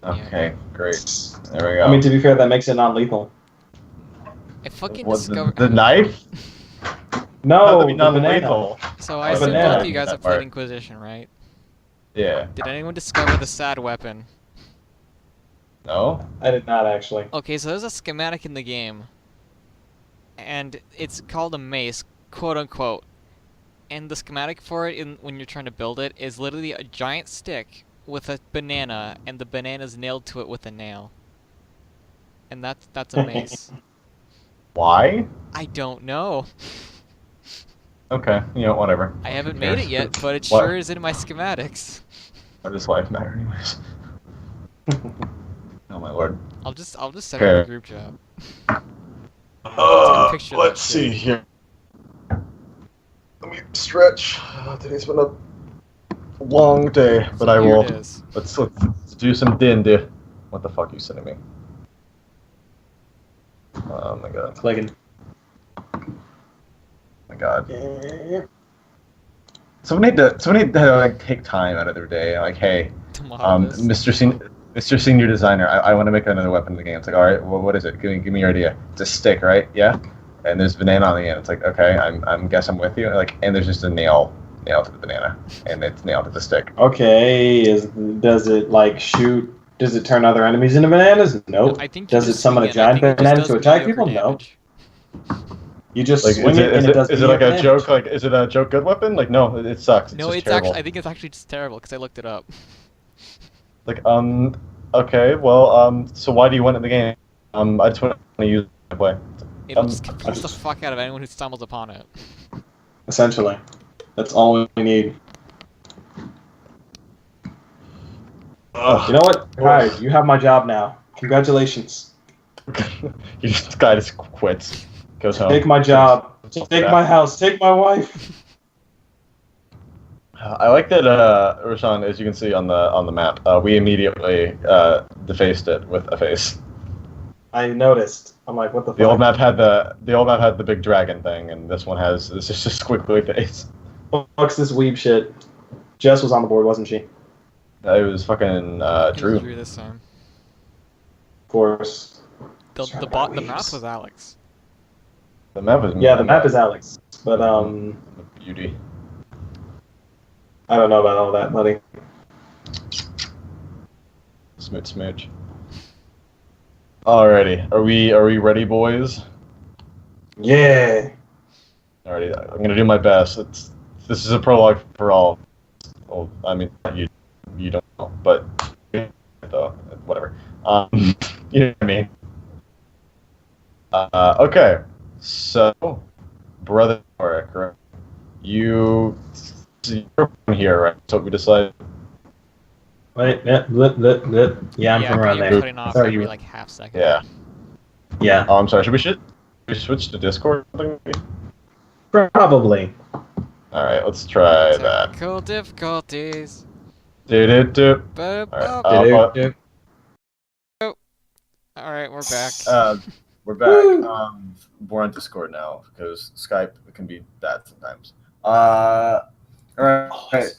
Okay, great. There we go. I mean, to be fair, that makes it non-lethal. I fucking What, discovered. the knife? How'd that be No, the banana. non-lethal? So Oh, I The assume yeah, both I of banana. you didn't get guys have that played part. Inquisition, right? Yeah. Did anyone discover the sad weapon? No? I did not actually. Okay, so there's a schematic in the game, and it's called a mace, quote unquote. And the schematic for it, when you're trying to build it, is literally a giant stick with a banana, and the banana's nailed to it with a nail. And that's a mace. Why? I don't know. Okay, whatever. I Who haven't made cares? it yet, but it What? sure is in my schematics. What does life matter anyways? Oh my lord. I'll just send it in the Okay. group chat. Take a picture of that Let's shit. see here. Let me stretch. Today's been a long day, but I Here will. it is. Let's do some din. What the fuck are you sending me? Oh my god. Clicking. My god. Someone need to like take time out of their day. Like, hey, Tomorrow. Mr. Senior Designer, I want to make another weapon in the game. It's like, all right, well, what is it? Give me your idea. It's a stick, right? Yeah. And there's banana on the end. It's like, okay, I'm guess I'm with you. Like, and there's just a nail to the banana, and it's nailed to the stick. Okay, does it like shoot? Does it turn other enemies into bananas? Nope. I think you Does it just summon swing a it, and I giant think it just banana does to attack mediocre people? No. damage. You just Like, swing it and it does is it like mediocre a joke? damage. Like, is it a joke good weapon? Like, no, it sucks. It's No, just it's terrible. actually. I think it's actually just terrible because I looked it up. Like, okay, well, so why do you want it in the game? I just want to use it to play. It'll just confuse the fuck out of anyone who stumbles upon it. Essentially, that's all we need. Ugh. You know what? Alright, you have my job now. Congratulations. This guy just quits. Goes home. Take my job. Take my house. Take my wife. I like that, Roshan, as you can see on the map, we immediately defaced it with a face. I noticed. I'm like, what the fuck? The old map had the big dragon thing, and this one has this is just squiggly face. Fuck's this weeb shit. Jess was on the board, wasn't she? It was fucking It was Drew. Drew this time. Of course. The map was Alex. The map is Yeah, the map is Alex. But beauty. I don't know about all that, buddy. Smooch. Alrighty, are we ready, boys? Yeah. Alrighty, I'm gonna do my best. This is a prologue for all. Well, I mean, you don't know, but though, whatever. You know what I mean. Okay, so brother Noryk, right? You're from here, right? So we decided. Wait, yeah, yeah, I'm from around you're there. cutting off Sorry, every you- like half second. Yeah. Yeah, Oh, I'm sorry. Should we switch to Discord? probably. All right, let's try that. Technical difficulties. Do. Ba- All right. Alright, we're back. We're back. Woo! We're on Discord now because Skype can be bad sometimes. All right.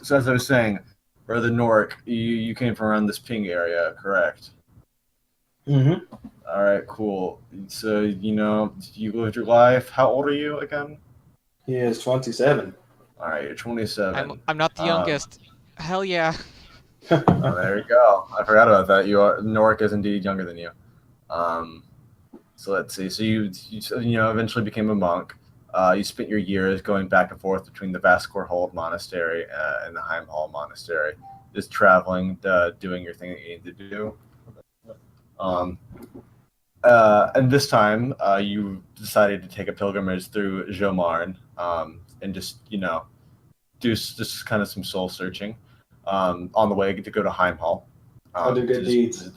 So as I was saying, Brother Noryk, you came from around this ping area, correct? Mm-hmm. All right, cool. So you lived your life. How old are you again? He is 27. All right, you're 27. I'm not the youngest. Hell yeah. Oh, there you go. I forgot about that. Noryk is indeed younger than you. So let's see. So you eventually became a monk. You spent your years going back and forth between the Vascore Hold Monastery and the Heimhall Monastery, just traveling, doing your thing that you need to do. And this time, you decided to take a pilgrimage through Jomarn, and just do just kind of some soul searching. On the way to go to Heimhall. Do good deeds.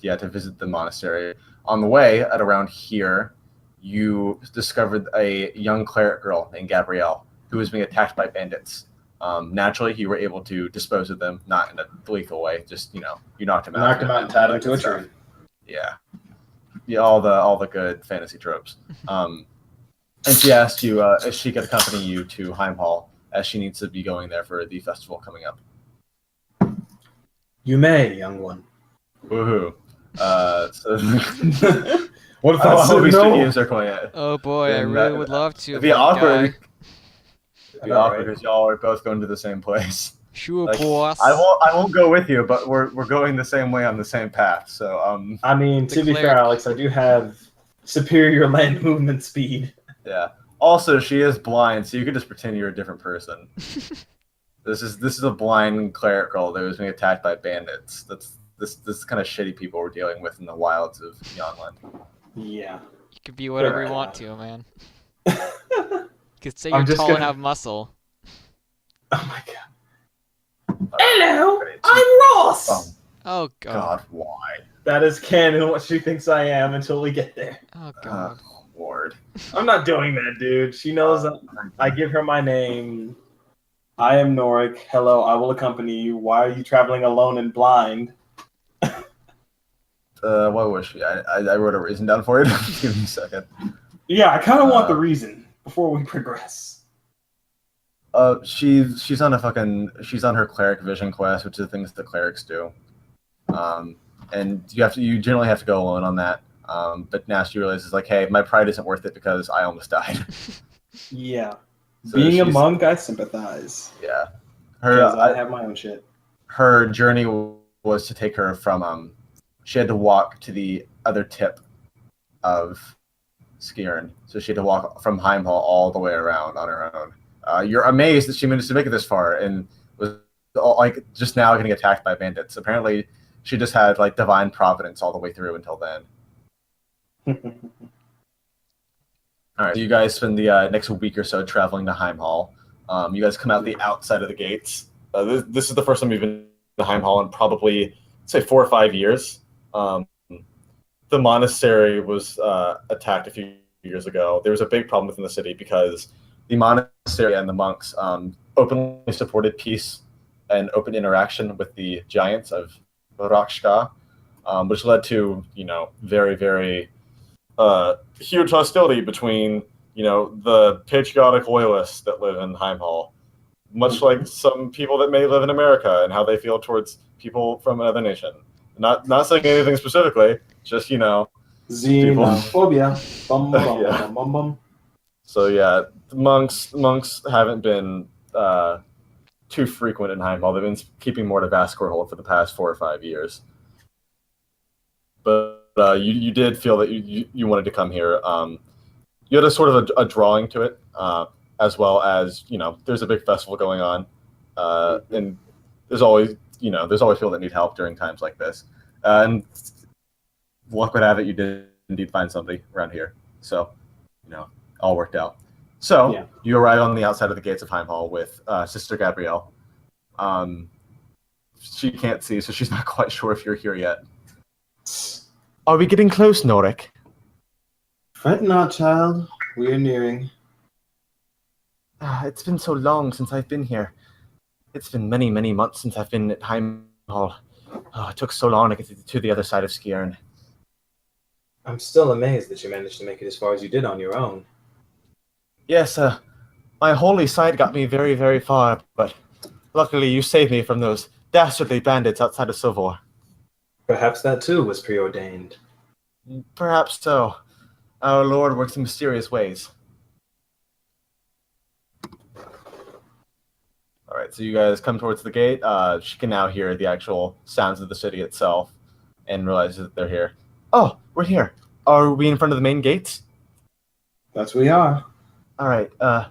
To visit the monastery. On the way, at around here, you discovered a young cleric girl named Gabrielle who was being attacked by bandits. Naturally, you were able to dispose of them, not in a lethal way. Just you knocked him out. Knocked him out and tied him to a tree. Yeah, all the good fantasy tropes. And she asked you if she could accompany you to Heimhall, as she needs to be going there for the festival coming up. You may, young one. Woohoo. So What if I I said hope we spent no? years circling it. Oh boy, I And really would love to, it'd be monk awkward. guy. It'd I be know, awkward right? because y'all are both going to the same place. Sure, Like boss. I won't go with you, but we're going the same way on the same path. So I mean, The to be fair, cleric. Alex, I do have superior land movement speed. yeah. Also, she is blind, so you could just pretend you're a different person. This is a blind cleric girl that was being attacked by bandits. This kind of shitty people we're dealing with in the wilds of Yonland. Yeah. You can be whatever you Sure. want to, man. Oh You could say I'm you're just tall gonna- and have muscle. my god. Hello, Great. I'm Ross. Oh Oh god. God, why? That is canon what she thinks I am until we get there. Oh god. Lord. I'm not doing that, dude. She knows I give her my name. I am Noryk. Hello, I will accompany you. Why are you traveling alone and blind? What was she? I wrote a reason down for it. Give me a second. Yeah, I kind of want the reason before we progress. She's on her cleric vision quest, which is the things that clerics do. And you generally have to go alone on that. But now she realizes like, hey, my pride isn't worth it because I almost died. Yeah. So Being a she's- monk, I sympathize. Yeah. Because I have my own shit. Her journey was to take her from she had to walk to the other tip of Skiern. So she had to walk from Heimhall all the way around on her own. You're amazed that she managed to make it this far and was like just now getting attacked by bandits. Apparently she just had like divine providence all the way through until then. All right, so you guys spend the next week or so traveling to Heimhall. You guys come out the outside of the gates. This is the first time you've been to Heimhall in probably, say, 4 or 5 years. The monastery was attacked a few years ago. There was a big problem within the city because the monastery and the monks openly supported peace and open interaction with the giants of Rakshka, which led to, very, very huge hostility between, the patriotic loyalists that live in Heimhall, much like some people that may live in America and how they feel towards people from another nation. Not saying anything specifically, just, Xenophobia. Bum, bum, Yeah. bum, bum, bum. So yeah, the monks haven't been too frequent in Heimhall. They've been keeping more to Vascorhold for the past 4 or 5 years. But you did feel that you wanted to come here. You had a sort of a drawing to it, as well as there's a big festival going on, and there's always people that need help during times like this. And luck would have it, you did indeed find somebody around here. So, all worked out. So Yeah. you arrive on the outside of the gates of Heimhall with Sister Gabrielle. She can't see, so she's not quite sure if you're here yet. Are we getting close, Noryk? Fret not, child. We are nearing. It's been so long since I've been here. It's been many, many months since I've been at Heimhall. Oh, it took so long to get to the other side of Skiern. I'm still amazed that you managed to make it as far as you did on your own. Yes, my holy sight got me very, very far, but luckily you saved me from those dastardly bandits outside of Silvor. Perhaps that too was preordained. Perhaps so. Our Lord works in mysterious ways. All right, so you guys come towards the gate. She can now hear the actual sounds of the city itself and realizes that they're here. Oh, we're here. Are we in front of the main gates? That's we are. All right. I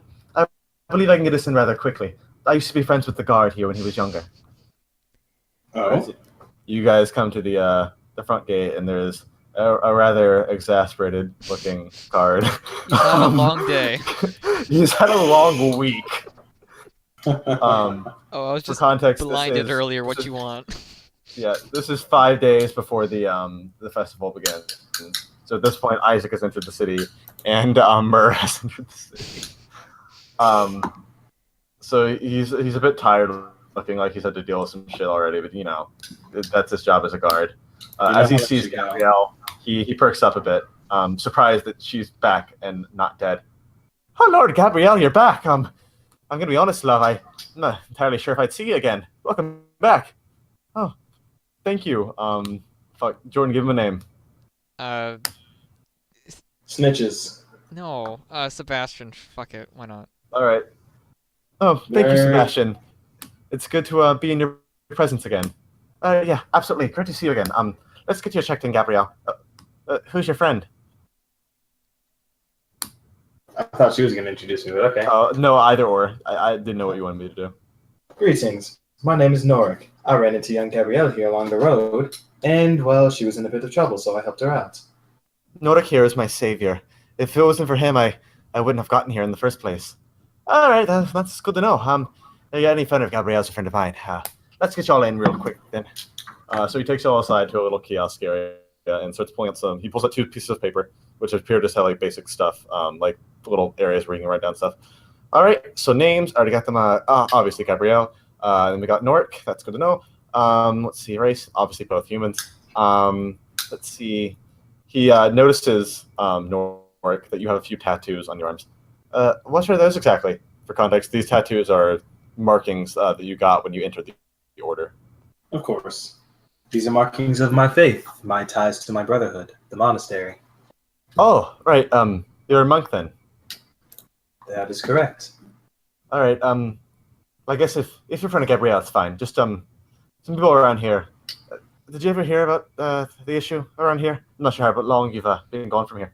believe I can get us in rather quickly. I used to be friends with the guard here when he was younger. Oh? You guys come to the front gate, and there's a rather exasperated-looking guard. You've had a long day. He's had a long week. Oh, I was For just context, blinded earlier. What you want? Yeah, this is 5 days before the festival begins. So at this point, Isaac has entered the city, and Murr has entered the city. So he's a bit tired, looking like he's had to deal with some shit already. But that's his job as a guard. As he sees Gabrielle, he perks up a bit, surprised that she's back and not dead. Oh Lord, Gabrielle, you're back. I'm gonna be honest, love. I'm not entirely sure if I'd see you again. Welcome back. Oh, thank you. Fuck, Jordan, give him a name. Uh, Snitches. no. Sebastian. Fuck it. Why not? All right. Oh, thank you, Nerd. Sebastian. It's good to be in your presence again. Yeah, absolutely. Great to see you again. Let's get you checked in, Gabrielle. Who's your friend? I thought she was going to introduce me, but okay. No, either or. I didn't know what you wanted me to do. Greetings. My name is Noryk. I ran into young Gabrielle here along the road, and, well, she was in a bit of trouble, so I helped her out. Noryk here is my savior. If it wasn't for him, I wouldn't have gotten here in the first place. All right, that's good to know. You got any fun if Gabrielle's a friend of mine? Let's get y'all in real quick then. So he takes y'all aside to a little kiosk area and starts pulling out some. He pulls out 2 pieces of paper, which appear to just have like basic stuff, like little areas where you can write down stuff. All right, so names. I already got them. Obviously Gabrielle. Then we got Noryk. That's good to know. Let's see, race. Obviously both humans. Let's see. He notices, Noryk, that you have a few tattoos on your arms. What are those exactly? For context, these tattoos are markings that you got when you entered the order. Of course. These are markings of my faith, my ties to my brotherhood, the monastery. Oh, right. You're a monk then. That is correct. All right. I guess if you're friend of Gabrielle, it's fine. Just some people around here. Did you ever hear about the issue around here? I'm not sure how long you've been gone from here.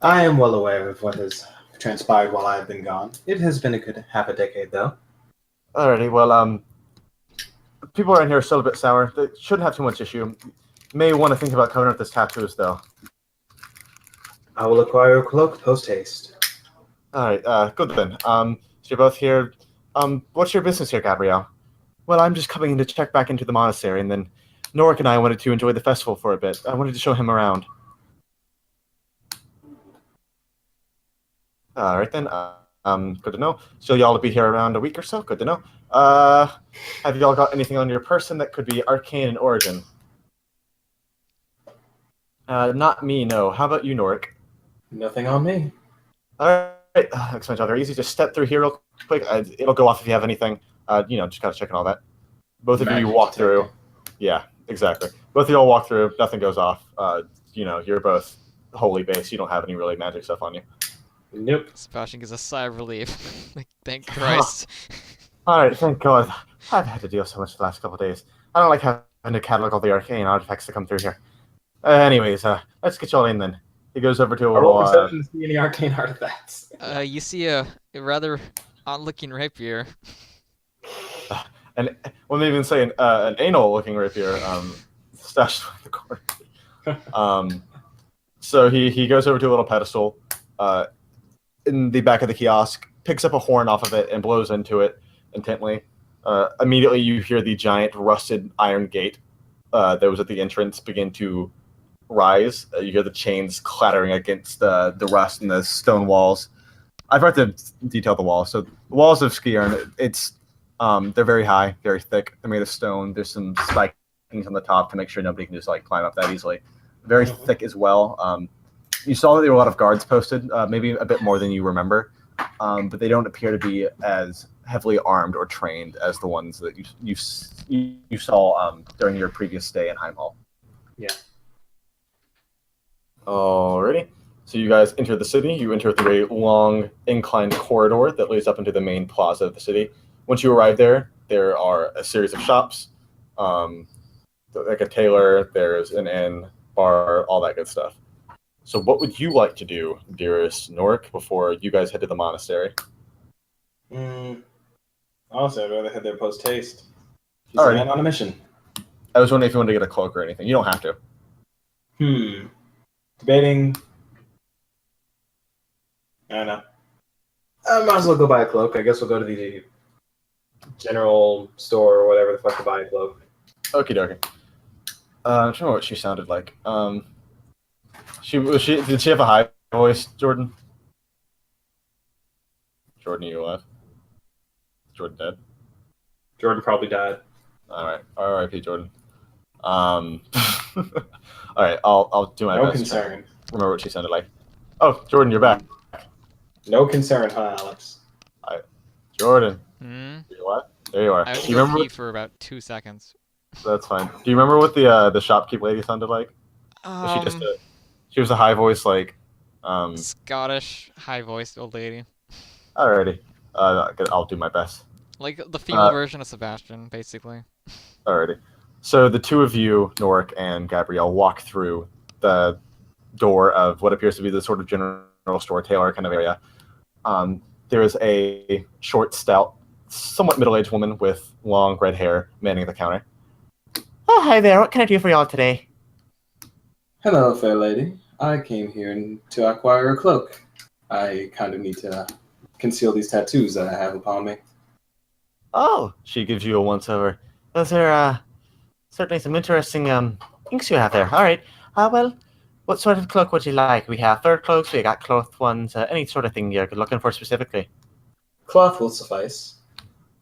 I am well aware of what has transpired while I have been gone. It has been a good half a decade, though. Alrighty. Well, people around here are still a bit sour. They shouldn't have too much issue. May want to think about covering up this tattoos, though. I will acquire a cloak post haste. All right. Good then. So you're both here. What's your business here, Gabrielle? Well, I'm just coming in to check back into the monastery, and then Noryk and I wanted to enjoy the festival for a bit. I wanted to show him around. All right then. Good to know. So y'all will be here around a week or so. Good to know. Have y'all got anything on your person that could be arcane in origin? Not me, no. How about you, Noryk? Nothing on me. All right. Excellent job. They're easy. Just step through here real quick. It'll go off if you have anything. Just gotta check and all that. Both of you walk through. Yeah, exactly. Both of y'all walk through. Nothing goes off. You're both holy base. You don't have any really magic stuff on you. Nope. Sebastian gives a sigh of relief. Like, thank Christ. All right, thank God. I've had to deal so much the last couple of days. I don't like having to catalog all the arcane artifacts that come through here. Anyways, let's get y'all in then. He goes over to a Roll little. perception to see any arcane artifacts. You see a rather odd-looking rapier. And well, maybe even say an anal-looking rapier stashed in the corner. So he goes over to a little pedestal in the back of the kiosk, picks up a horn off of it, and blows into it intently. Immediately, you hear the giant rusted iron gate that was at the entrance begin to rise. You hear the chains clattering against the rust and the stone walls. I forgot to detail the walls. So the walls of Skiern, they're very high, very thick. They're made of stone. There's some spikings on the top to make sure nobody can just climb up that easily. Very thick as well. You saw that there were a lot of guards posted, maybe a bit more than you remember, but they don't appear to be as heavily armed or trained as the ones that you saw during your previous stay in Heimhall. Yeah. Alrighty. So you guys enter the city. You enter through a long inclined corridor that leads up into the main plaza of the city. Once you arrive there, there are a series of shops, like a tailor, there's an inn, bar, all that good stuff. So what would you like to do, dearest Noryk, before you guys head to the monastery? Honestly, I'd rather head there post haste. She's Alright. on a mission. I was wondering if you wanted to get a cloak or anything. You don't have to. Debating. I don't know. I might as well go buy a cloak. I guess we'll go to the general store or whatever the fuck to buy a cloak. Okie dokie. I'm trying to remember what she sounded like. Did she have a high voice, Jordan? Jordan, are you alive? Jordan dead? Jordan probably died. Alright. R.I.P. Jordan. Alright, I'll do my No best. concern. Remember what she sounded like. Oh, Jordan, you're back. No concern, huh, Alex? Jordan. Hmm? You what? There you are. I was You going remember? pee for about 2 seconds. That's fine. Do you remember what the shopkeep lady sounded like? Was she just she was a high voice like Scottish, high-voiced old lady. alrighty. I'll do my best. Like the female version of Sebastian, basically. Alrighty. So the two of you, Noryk and Gabrielle, walk through the door of what appears to be the sort of general store tailor kind of area. There is a short, stout, somewhat middle-aged woman with long red hair manning the counter. Oh, hi there. What can I do for y'all today? Hello, fair lady. I came here to acquire a cloak. I kind of need to conceal these tattoos that I have upon me. Oh, she gives you a once-over. Those are certainly some interesting inks you have there. All right. Well, what sort of cloak would you like? We have fur cloaks, we got cloth ones, any sort of thing you're looking for specifically. Cloth will suffice.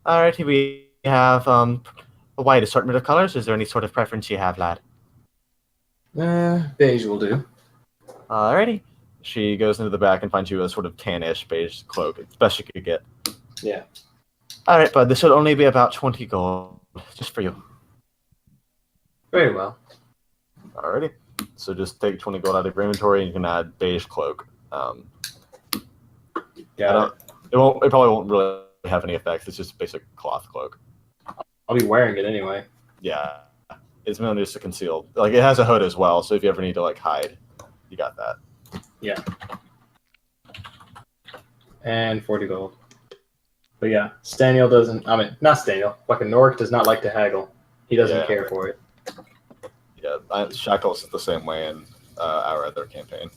All right. We have a wide assortment of colors. Is there any sort of preference you have, lad? Beige will do. Alrighty. She goes into the back and finds you a sort of tannish beige cloak. It's best she could get. Yeah. Alright, bud. This will only be about 20 gold. Just for you. Very well. Alrighty. So just take 20 gold out of your inventory and you can add beige cloak. Got it. It probably won't really have any effects. It's just a basic cloth cloak. I'll be wearing it anyway. Yeah. It's meant just to conceal. Like, it has a hood as well, so if you ever need to, like, hide, you got that. Yeah. And 40 gold. But yeah, Staniel doesn't, not Staniel, fucking Noryk does not like to haggle. He doesn't care for it. Yeah, Shackles is the same way in our other campaign.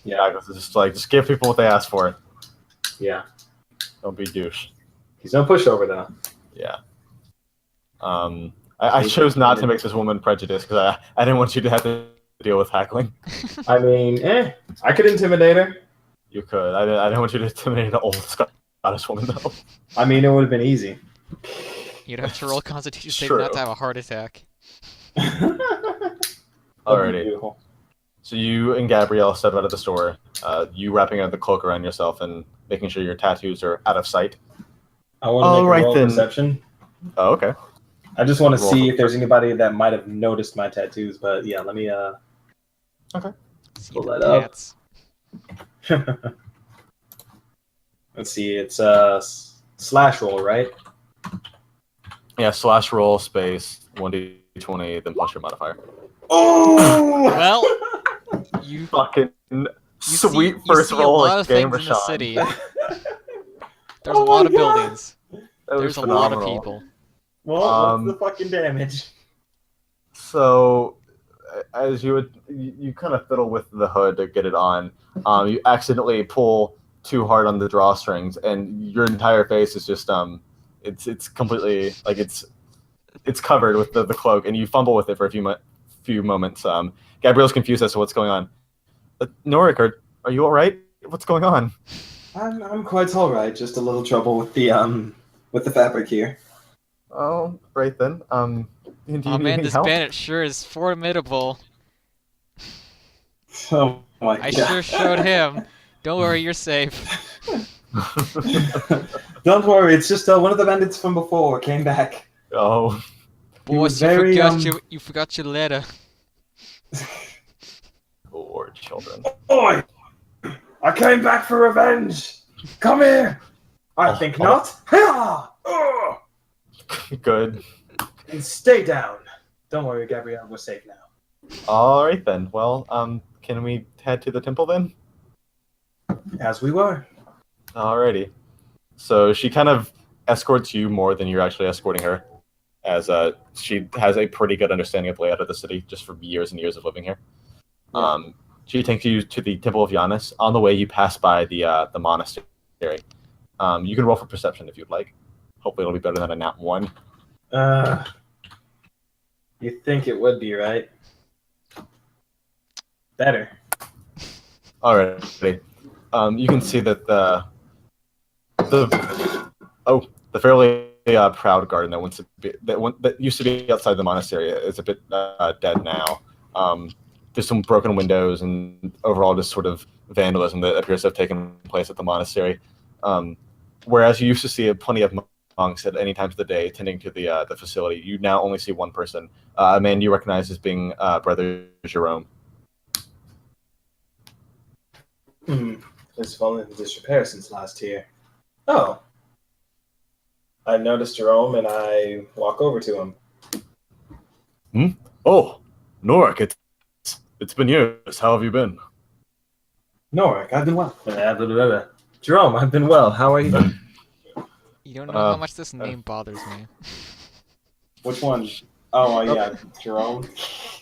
Yeah. Shackles is just give people what they ask for. Yeah. Don't be douche. He's no pushover, though. Yeah. I chose not to make this woman prejudiced because I didn't want you to have to deal with haggling. I mean, I could intimidate her. You could. I didn't want you to intimidate an old Scottish woman, though. I mean, it would have been easy. You'd have to roll Constitution save True. not to have a heart attack. Alrighty. So you and Gabrielle step out of the store. You wrapping up the cloak around yourself and making sure your tattoos are out of sight. I want to make a roll perception. Oh, okay. I just want to see if there's anybody that might have noticed my tattoos, but yeah, let me okay. Pull that up. Let's see, it's slash roll, right? Yeah, slash roll space 1d20 then plus your modifier. Oh well, you fucking sweet first roll a lot of game, things in the Rashawn. city. There's a lot of buildings. There's a lot of people. Well, what's the fucking damage? So, as you kind of fiddle with the hood to get it on, you accidentally pull too hard on the drawstrings, and your entire face is just it's completely like it's covered with the cloak, and you fumble with it for a few moments. Gabrielle's confused as to what's going on. Noryk, are you all right? What's going on? I'm quite all right. Just a little trouble with the fabric here. Oh, right then. Do you Oh man, need this help? bandit sure is formidable. Oh my I god. sure showed him. Don't worry, you're safe. Don't worry, it's just one of the bandits from before came back. Oh. Boss, you forgot your letter. Lord, children. Oi! I came back for revenge! Come here! I think not. Hiya! Good. And stay down. Don't worry, Gabrielle, we're safe now. All right then. Well, can we head to the temple then? As we were. Alrighty. So she kind of escorts you more than you're actually escorting her, as she has a pretty good understanding of the layout of the city just from years and years of living here. Yeah. She takes you to the Temple of Giannis. On the way, you pass by the monastery. You can roll for perception if you'd like. Hopefully, it'll be better than a nat 1. You think it would be, right? Better. Alrighty. You can see that the fairly proud garden that used to be outside the monastery is a bit dead now. There's some broken windows and overall just sort of vandalism that appears to have taken place at the monastery. Whereas you used to see plenty of monks at any times of the day tending to the facility. You now only see one person, a man you recognize as being Brother Jerome. It's fallen into disrepair since last year. Oh. I noticed Jerome and I walk over to him. Oh, Noryk, it's been years. How have you been? Noryk, I've been well. Jerome, I've been well. How are you? You don't know how much this name bothers me. Which one? Oh, yeah, Jerome.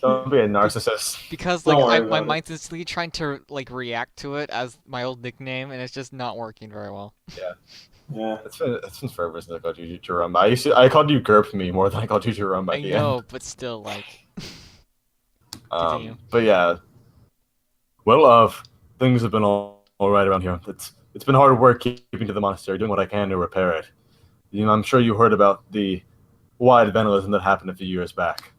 Don't be a narcissist. Because Don't worry like my about it. mind's instantly trying to like react to it as my old nickname, and it's just not working very well. Yeah. It's been forever since I called you Jerome. I called you Gerp me more than I called you Jerome by I the know, end. but still, like. Continue. But yeah. Well, things have been all right around here. It's been hard work keeping to the monastery, doing what I can to repair it. You know, I'm sure you heard about the wide vandalism that happened a few years back.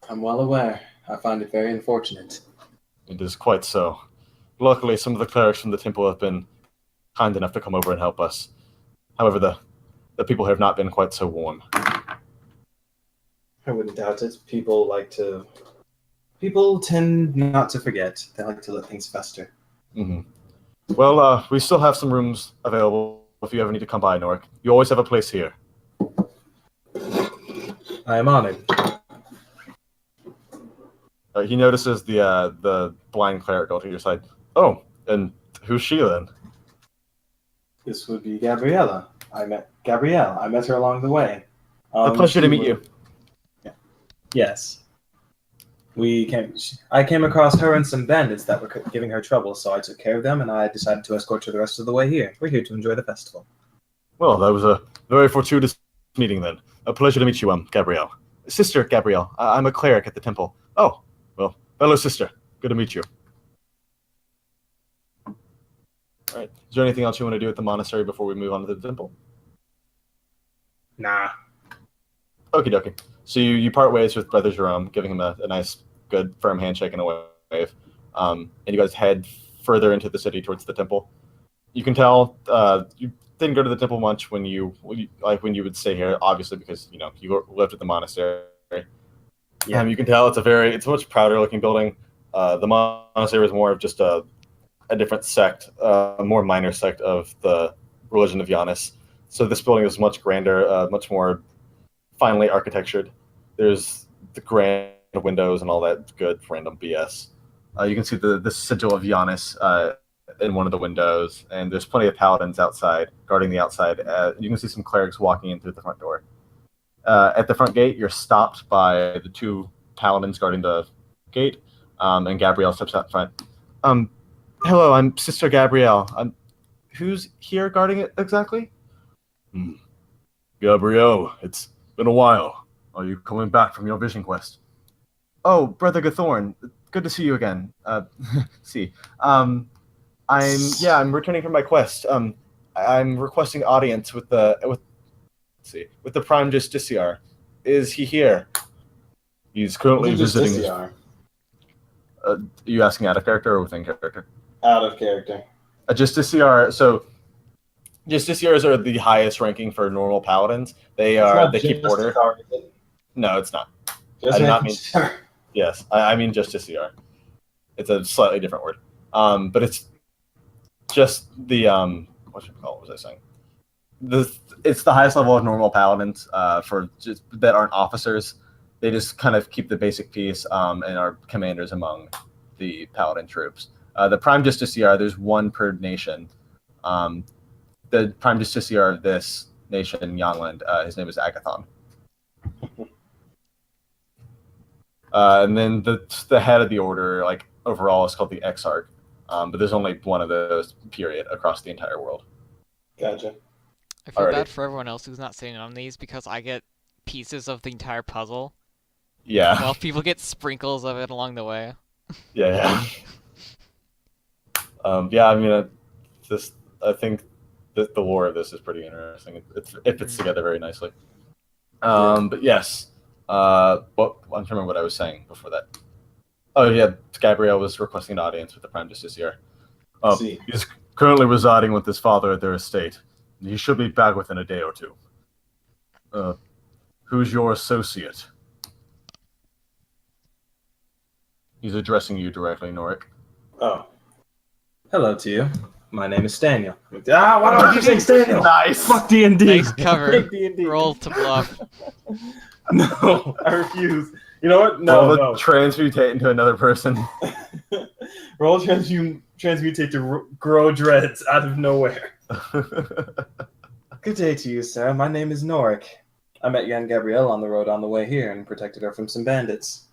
I'm well aware. I find it very unfortunate. It is quite so. Luckily, some of the clerics from the temple have been kind enough to come over and help us. However, the people have not been quite so warm. I wouldn't doubt it. People tend not to forget. They like to let things fester. Mm-hmm. Well, we still have some rooms available if you ever need to come by, Noryk. You always have a place here. I am honored. He notices the blind cleric go to your side. Oh, and who's she then? This would be Gabriella. I met Gabrielle. I met her along the way. A pleasure to meet you. Yes. I came across her and some bandits that were giving her trouble, so I took care of them, and I decided to escort her the rest of the way here. We're here to enjoy the festival. Well, that was a very fortuitous meeting then. A pleasure to meet you, Gabrielle. Sister Gabrielle. I'm a cleric at the temple. Oh, well, fellow sister. Good to meet you. All right. Is there anything else you want to do at the monastery before we move on to the temple? Nah. Okie dokie. So you part ways with Brother Jerome, giving him a nice, good, firm handshake and a wave. And you guys head further into the city towards the temple. You can tell you didn't go to the temple much when you would stay here, obviously because you lived at the monastery. Yeah. You can tell it's a much prouder looking building. The monastery was more of just a different sect, a more minor sect of the religion of Giannis. So this building is much grander, much more finely architectured. There's the grand windows and all that good random BS. You can see the sigil of Giannis in one of the windows, and there's plenty of paladins outside guarding the outside. You can see some clerics walking in through the front door. At the front gate, you're stopped by the two paladins guarding the gate, and Gabrielle steps out front. Hello, I'm Sister Gabrielle. Who's here guarding it exactly? Gabrielle, it's been a while. Are you coming back from your vision quest? Oh, Brother Gathorn, good to see you again. I'm returning from my quest. I'm requesting audience with the Prime Justiciar. Is he here? He's currently visiting. Are you asking out of character or within character? Out of character. A Justiciar. So, Justiciars are the highest ranking for normal paladins. They keep order. No, it's not. I do not mean. Sure. Yes, I mean Justiciar. It's a slightly different word. But it's just the what was I saying? It's the highest level of normal paladins for just that aren't officers. They just kind of keep the basic peace and are commanders among the paladin troops. The Prime Justiciar, there's one per nation. The Prime Justiciar of this nation, Yonland, his name is Agathon. And then the head of the order, like overall, is called the Exarch. But there's only one of those, period, across the entire world. Gotcha. I feel bad for everyone else who's not sitting on these because I get pieces of the entire puzzle. Yeah. While people get sprinkles of it along the way. Yeah. I mean, I think the lore of this is pretty interesting. It fits together very nicely. But yes. I'm trying to remember what I was saying before that. Oh yeah, Gabrielle was requesting an audience with the Prime Justiciar. He's currently residing with his father at their estate. He should be back within a day or two. Who's your associate? He's addressing you directly, Noryk. Oh. Hello to you. My name is Daniel. Ah, why do I keep saying Daniel? Nice. Fuck D&D. Nice cover. Hate D&D. Roll to bluff. No, I refuse. You know what? No, Roll to no. transmutate into another person. Roll transmutate to grow dreads out of nowhere. Good day to you, sir. My name is Noryk. I met young Gabrielle on the road on the way here and protected her from some bandits.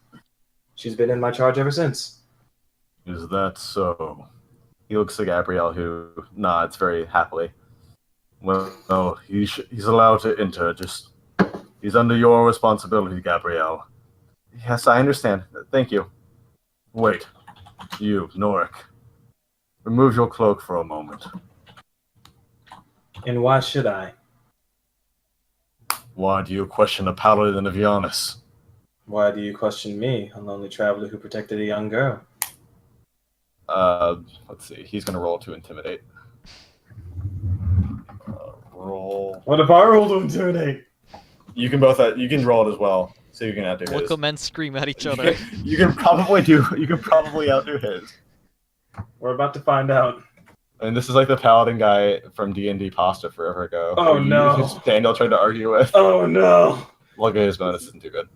She's been in my charge ever since. Is that so? He looks to Gabrielle, who nods very happily. Well, he's allowed to enter. He's under your responsibility, Gabrielle. Yes, I understand. Thank you. Wait, you, Noryk. Remove your cloak for a moment. And why should I? Why do you question a paladin of Giannis? Why do you question me, a lonely traveler who protected a young girl? Let's see. He's gonna roll to intimidate. Roll. What if I roll to intimidate? You can both. You can roll it as well, so you can outdo his. Local men scream at each other. You can probably outdo his. We're about to find out. And this is like the paladin guy from D&D Pasta forever ago. Oh, who no. Daniel tried to argue with. Oh no! Look at his bonus isn't too good.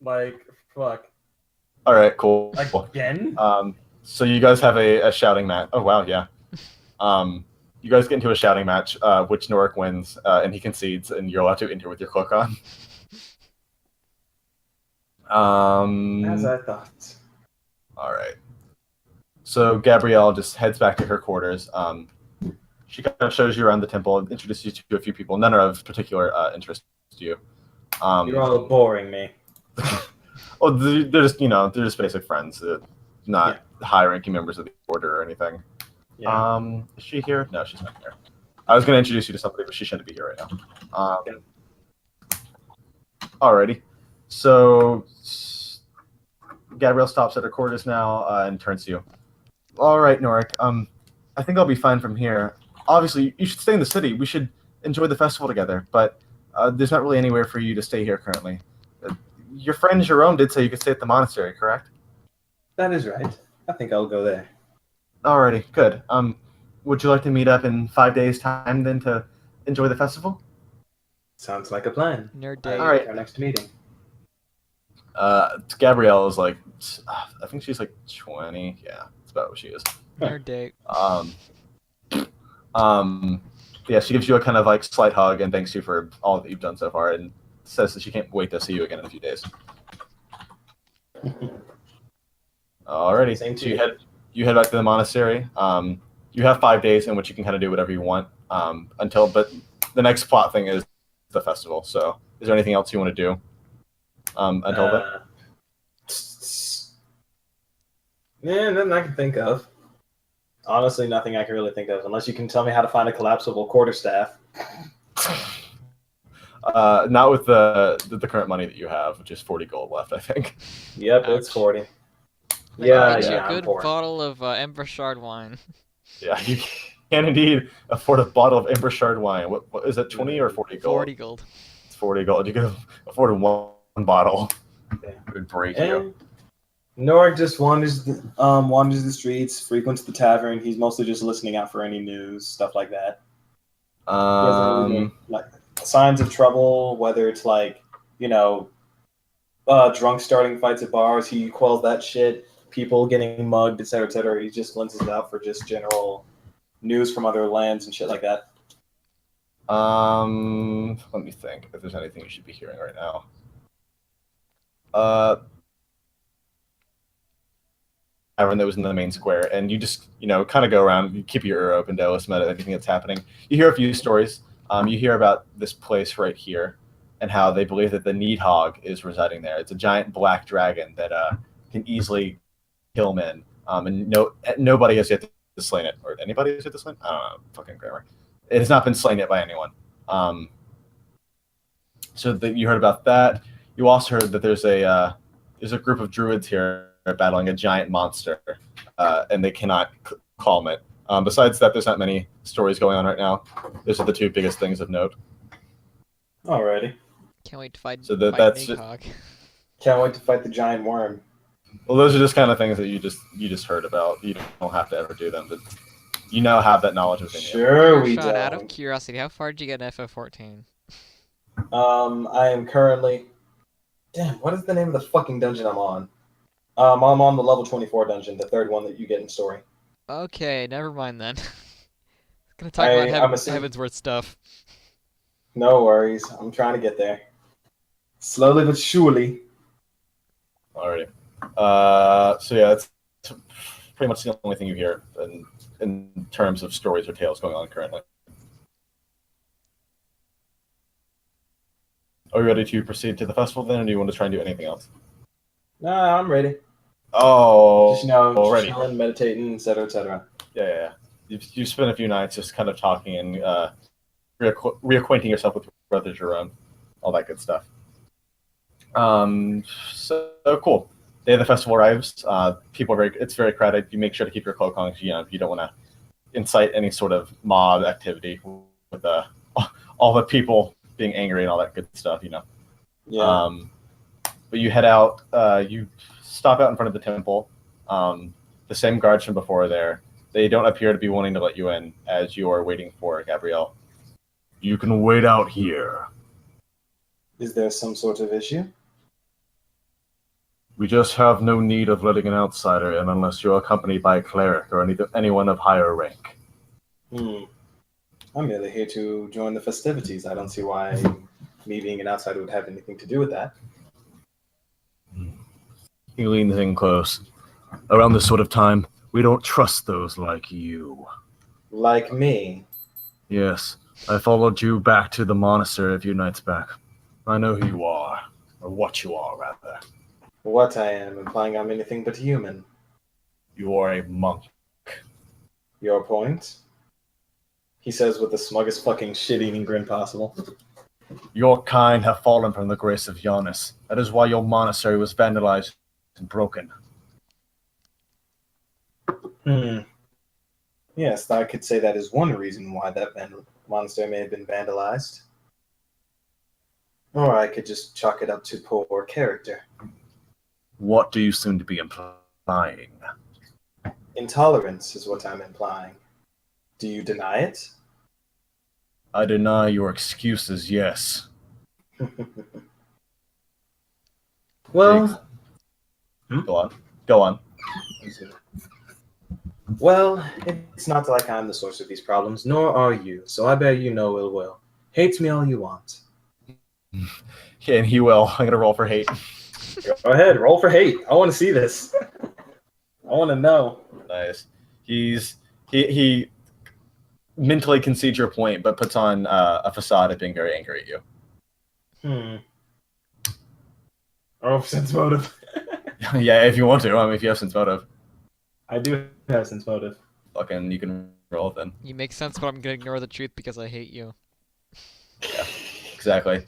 Like, fuck. All right, cool. Again? So you guys have a shouting match. Oh wow, yeah. You guys get into a shouting match, which Noryk wins, and he concedes, and you're allowed to enter with your cloak on. As I thought. All right. So Gabrielle just heads back to her quarters. She kind of shows you around the temple, introduces you to a few people. None are of particular interest to you. You're all boring me. Oh, they're just basic friends. Not high-ranking members of the order or anything. Yeah. Is she here? No, she's not here. I was going to introduce you to somebody, but she shouldn't be here right now. Alrighty. So Gabrielle stops at her quarters now and turns to you. All right, Noryk. I think I'll be fine from here. Obviously, you should stay in the city. We should enjoy the festival together, but there's not really anywhere for you to stay here currently. Your friend Jerome did say you could stay at the monastery, correct? That is right. I think I'll go there. Alrighty, good. Would you like to meet up in 5 days' time then to enjoy the festival? Sounds like a plan. Nerd day. All right. Our next meeting. Gabrielle is like, I think she's like 20. Yeah, that's about what she is. Nerd date. Yeah, she gives you a kind of like slight hug and thanks you for all that you've done so far, and says that she can't wait to see you again in a few days. Alrighty, Same so to you head back to the monastery. You have 5 days in which you can kind of do whatever you want. But the next plot thing is the festival. So, is there anything else you want to do until then? Yeah, nothing I can think of. Honestly, nothing I can really think of, unless you can tell me how to find a collapsible quarterstaff. Not with the current money that you have, which is 40 gold left, I think. Yep, Ouch. It's 40. That Yeah, gets you yeah, a I'm good poor. bottle of Ember Shard wine. Yeah, you can indeed afford a bottle of Ember Shard wine. What is it, 20 or 40 gold? 40 gold. It's 40 gold. You can afford one bottle. Yeah. It would break you. And Noryk just wanders the streets, frequents the tavern. He's mostly just listening out for any news, stuff like that. He doesn't really like signs of trouble, whether it's like, drunk starting fights at bars, he quells that shit. People getting mugged, etc., etc. He just lenses it out for just general news from other lands and shit like that. Let me think if there's anything you should be hearing right now. Tavern that was in the main square, and you just kind of go around, you keep your ear open to listen to anything that's happening. You hear a few stories. You hear about this place right here and how they believe that the Needhog is residing there. It's a giant black dragon that can easily kill men, and nobody has yet to slay it, or anybody has yet to slay it? I don't know, fucking grammar. It has not been slain yet by anyone. So you heard about that. You also heard that there's a group of druids here battling a giant monster, and they cannot calm it. Besides that, there's not many stories going on right now. Those are the two biggest things of note. Alrighty. Can't wait to fight. So fight that's Nacog. Can't wait to fight the giant worm. well, those are just kind of things that you just heard about. You don't have to ever do them, but you now have that knowledge within you. Sure, we Sean, out of don't. curiosity, how far did you get in FF14? I am currently. Damn, what is the name of the fucking dungeon I'm on? I'm on the level 24 dungeon, the third one that you get in story. Okay, never mind then. Gonna talk about Heavensward stuff. No worries, I'm trying to get there. Slowly but surely. Alrighty. So yeah, that's pretty much the only thing you hear in terms of stories or tales going on currently. Are you ready to proceed to the festival then, or do you want to try and do anything else? Nah, I'm ready. Oh, Just already. Chilling, meditating, etc., etc. Yeah. You spent a few nights just kind of talking and reacquainting yourself with Brother Jerome, all that good stuff. So cool. Day of the festival arrives. It's very crowded. You make sure to keep your cloak on. You don't want to incite any sort of mob activity with all the people being angry and all that good stuff. Yeah. But you head out. You stop out in front of the temple. The same guards from before are there. They don't appear to be wanting to let you in as you are waiting for Gabrielle. You can wait out here. Is there some sort of issue? We just have no need of letting an outsider in unless you're accompanied by a cleric or anyone of higher rank. I'm merely here to join the festivities. I don't see why me being an outsider would have anything to do with that. He leans in close. Around this sort of time, we don't trust those like you. Like me? Yes, I followed you back to the monastery a few nights back. I know who you are, or what you are, rather. What I am, implying I'm anything but human. You are a monk. Your point? He says with the smuggest fucking shit-eating grin possible. Your kind have fallen from the grace of Giannis. That is why your monastery was vandalized and broken. Yes, I could say that is one reason why that monastery may have been vandalized. Or I could just chalk it up to poor character. What do you seem to be implying? Intolerance is what I'm implying. Do you deny it? I deny your excuses, yes. Well... Go on. Well, it's not like I'm the source of these problems, nor are you, so I bear you no ill will. Hate me all you want. Yeah, and he will. I'm gonna roll for hate. Go ahead, roll for hate. I want to see this. I want to know. Nice. He mentally concedes your point, but puts on a facade of being very angry at you. Oh, sense motive. Yeah, if you want to. I mean, if you have sense motive. I do have sense motive. Fucking, you can roll it then. You make sense, but I'm gonna ignore the truth because I hate you. Yeah, exactly.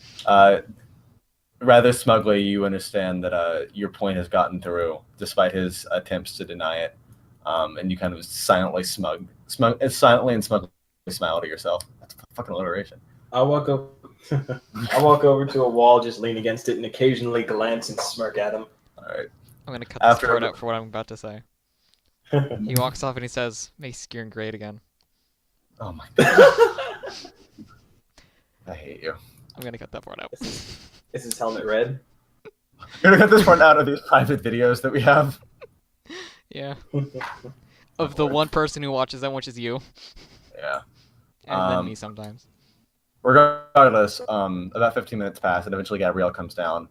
Rather smugly, you understand that your point has gotten through, despite his attempts to deny it. And you kind of silently and smugly smile to yourself. That's fucking alliteration. I walk over to a wall, just lean against it, and occasionally glance and smirk at him. All right. I'm gonna cut this part out for what I'm about to say. He walks off and he says, "Make Skirn great again." Oh my god. I hate you. I'm gonna cut that part out. Is his helmet red? You're gonna cut this part out of these private videos that we have. Yeah. Of the one person who watches them, which is you. Yeah. And then me sometimes. Regardless, about 15 minutes pass, and eventually Gabrielle comes down.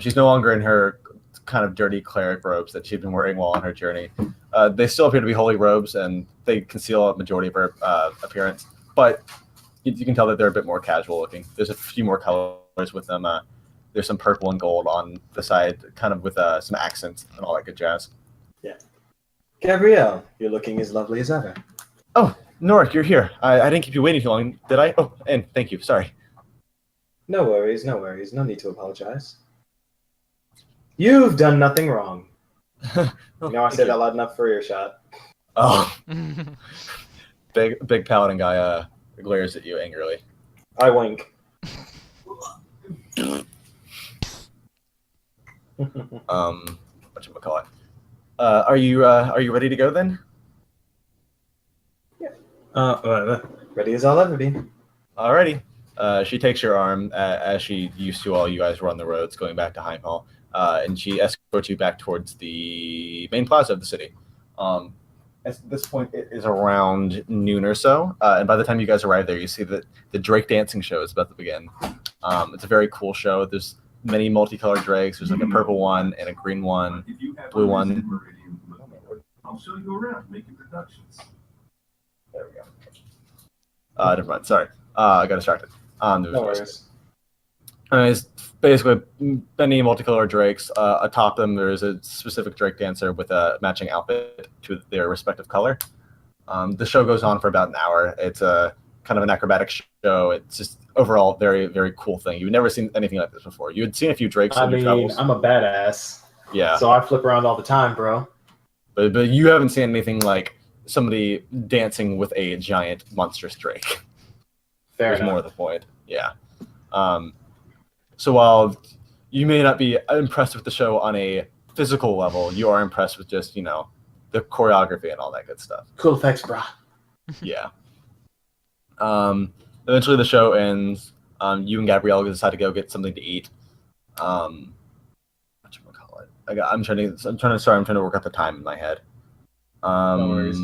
She's no longer in her kind of dirty cleric robes that she'd been wearing while on her journey. They still appear to be holy robes, and they conceal a majority of her appearance. But you can tell that they're a bit more casual looking. There's a few more colors with them. There's some purple and gold on the side, kind of with some accents and all that good jazz. Yeah. Gabrielle, you're looking as lovely as ever. Oh, Noryk, you're here. I didn't keep you waiting too long, did I? Oh, and thank you. Sorry. No worries, no worries. No need to apologize. You've done nothing wrong. I said that loud enough for earshot. Oh. Big paladin guy glares at you angrily. I wink. Whatchamacallit? Are you ready to go then? Ready as I'll ever be. Alrighty. She takes your arm as she used to while you guys were on the roads going back to Heimhall, and she escorts you back towards the main plaza of the city. At this point, it is around noon or so, and by the time you guys arrive there, you see that the Drake dancing show is about to begin. It's a very cool show. There's many multicolored drakes. There's like a purple one and a green one, blue one. I'll show you around making productions. There we go. Never mind. Sorry. I got distracted. No worries. It's basically many multicolored drakes. Atop them, there is a specific drake dancer with a matching outfit to their respective color. The show goes on for about an hour. It's a kind of an acrobatic show. It's just overall very, very cool thing. You've never seen anything like this before. You had seen a few drakes in your travels. I'm a badass. Yeah. So I flip around all the time, bro. But you haven't seen anything like somebody dancing with a giant monstrous drake. Fair There's enough. more to the point. Yeah. So while you may not be impressed with the show on a physical level, you are impressed with just, the choreography and all that good stuff. Cool effects, bro. Yeah. Eventually the show ends. You and Gabrielle decide to go get something to eat. Whatchamacallit? I'm trying to work out the time in my head. No worries.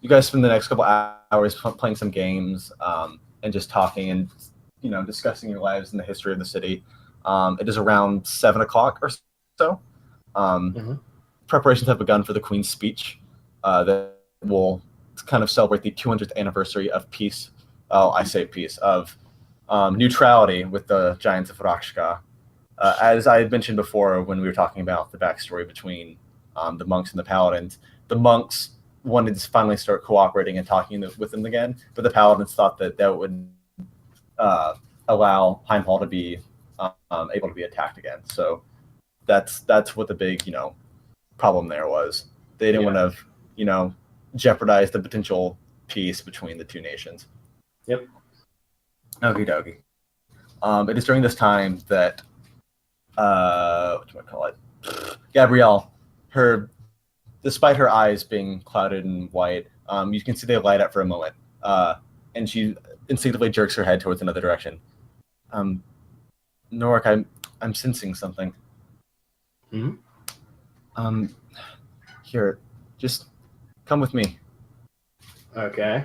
You guys spend the next couple hours playing some games and just talking and discussing your lives and the history of the city. It is around 7 o'clock or so. Preparations have begun for the Queen's speech that will kind of celebrate the 200th anniversary of peace. Oh, I say peace, of neutrality with the Giants of Rakshka. As I had mentioned before when we were talking about the backstory between the monks and the paladins, the monks wanted to finally start cooperating and talking with them again, but the paladins thought that would allow Heimhall to be able to be attacked again. So that's what the big problem there was. They didn't want to jeopardize the potential peace between the two nations. Yep. Okie dokie. It is during this time that Gabrielle, despite her eyes being clouded and white, you can see they light up for a moment, and she instinctively jerks her head towards another direction. Noryk, I'm sensing something. Here, just come with me. Okay.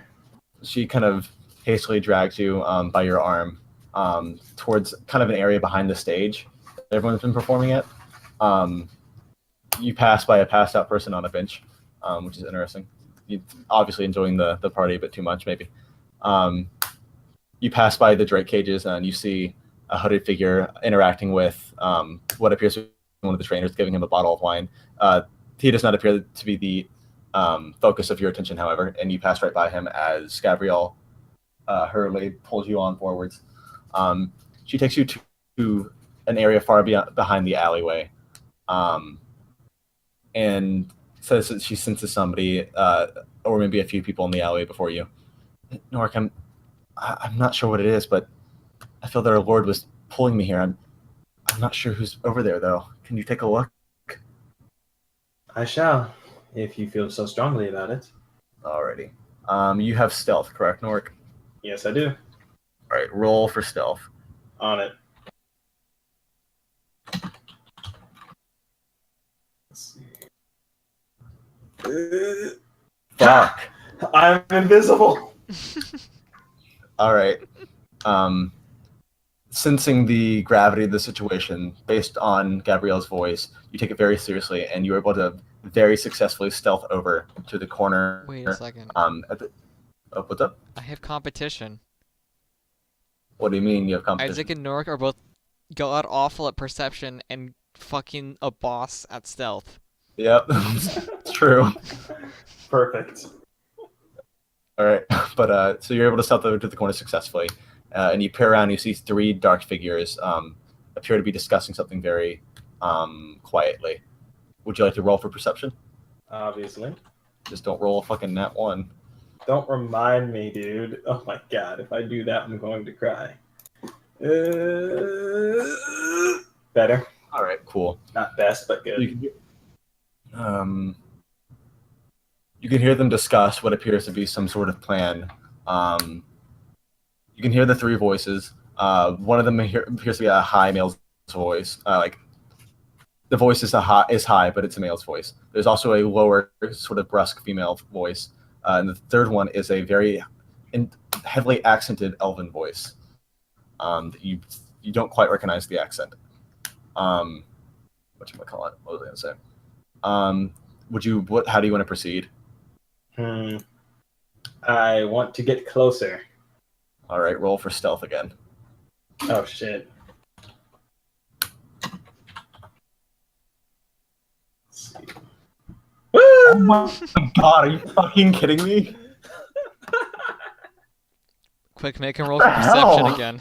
She kind of hastily drags you by your arm towards kind of an area behind the stage that everyone's been performing at. You pass by a passed out person on a bench, which is interesting. You're obviously enjoying the party a bit too much, maybe. You pass by the drake cages and you see a hooded figure interacting with what appears to be one of the trainers, giving him a bottle of wine. He does not appear to be the focus of your attention, however, and you pass right by him as Gabrielle hurriedly pulls you on forwards. She takes you to an area far behind the alleyway, and says that she senses somebody, or maybe a few people in the alleyway before you. Noryk, I'm not sure what it is, but I feel that our Lord was pulling me here. I'm not sure who's over there, though. Can you take a look? I shall, if you feel so strongly about it. Alrighty. You have stealth, correct, Noryk? Yes, I do. Alright, roll for stealth. On it. Let's see. Fuck. I'm invisible. Alright. Sensing the gravity of the situation, based on Gabrielle's voice, you take it very seriously, and you're able to very successfully stealth over to the corner. Wait a second. What's up? I have competition. What do you mean you have competition? Isaac and Noryk are both god awful at perception and fucking a boss at stealth. Yep, it's true. Perfect. All right, but so you're able to stealth over to the corner successfully, and you peer around. And you see three dark figures appear to be discussing something very quietly. Would you like to roll for perception? Obviously. Just don't roll a fucking nat one. Don't remind me, dude. Oh my god, if I do that, I'm going to cry. Better. All right, cool. Not best, but good. You can hear them discuss what appears to be some sort of plan. You can hear the three voices. One of them appears to be a high male's voice. Like the voice is high, but it's a male's voice. There's also a lower, sort of brusque female voice, and the third one is a very heavily accented elven voice. You don't quite recognize the accent. Whatchamacallit? What was I gonna say? How do you want to proceed? I want to get closer. All right, roll for stealth again. Oh shit. Let's see. Woo! Oh my god, are you fucking kidding me? Quick, make him roll for What the perception hell? again.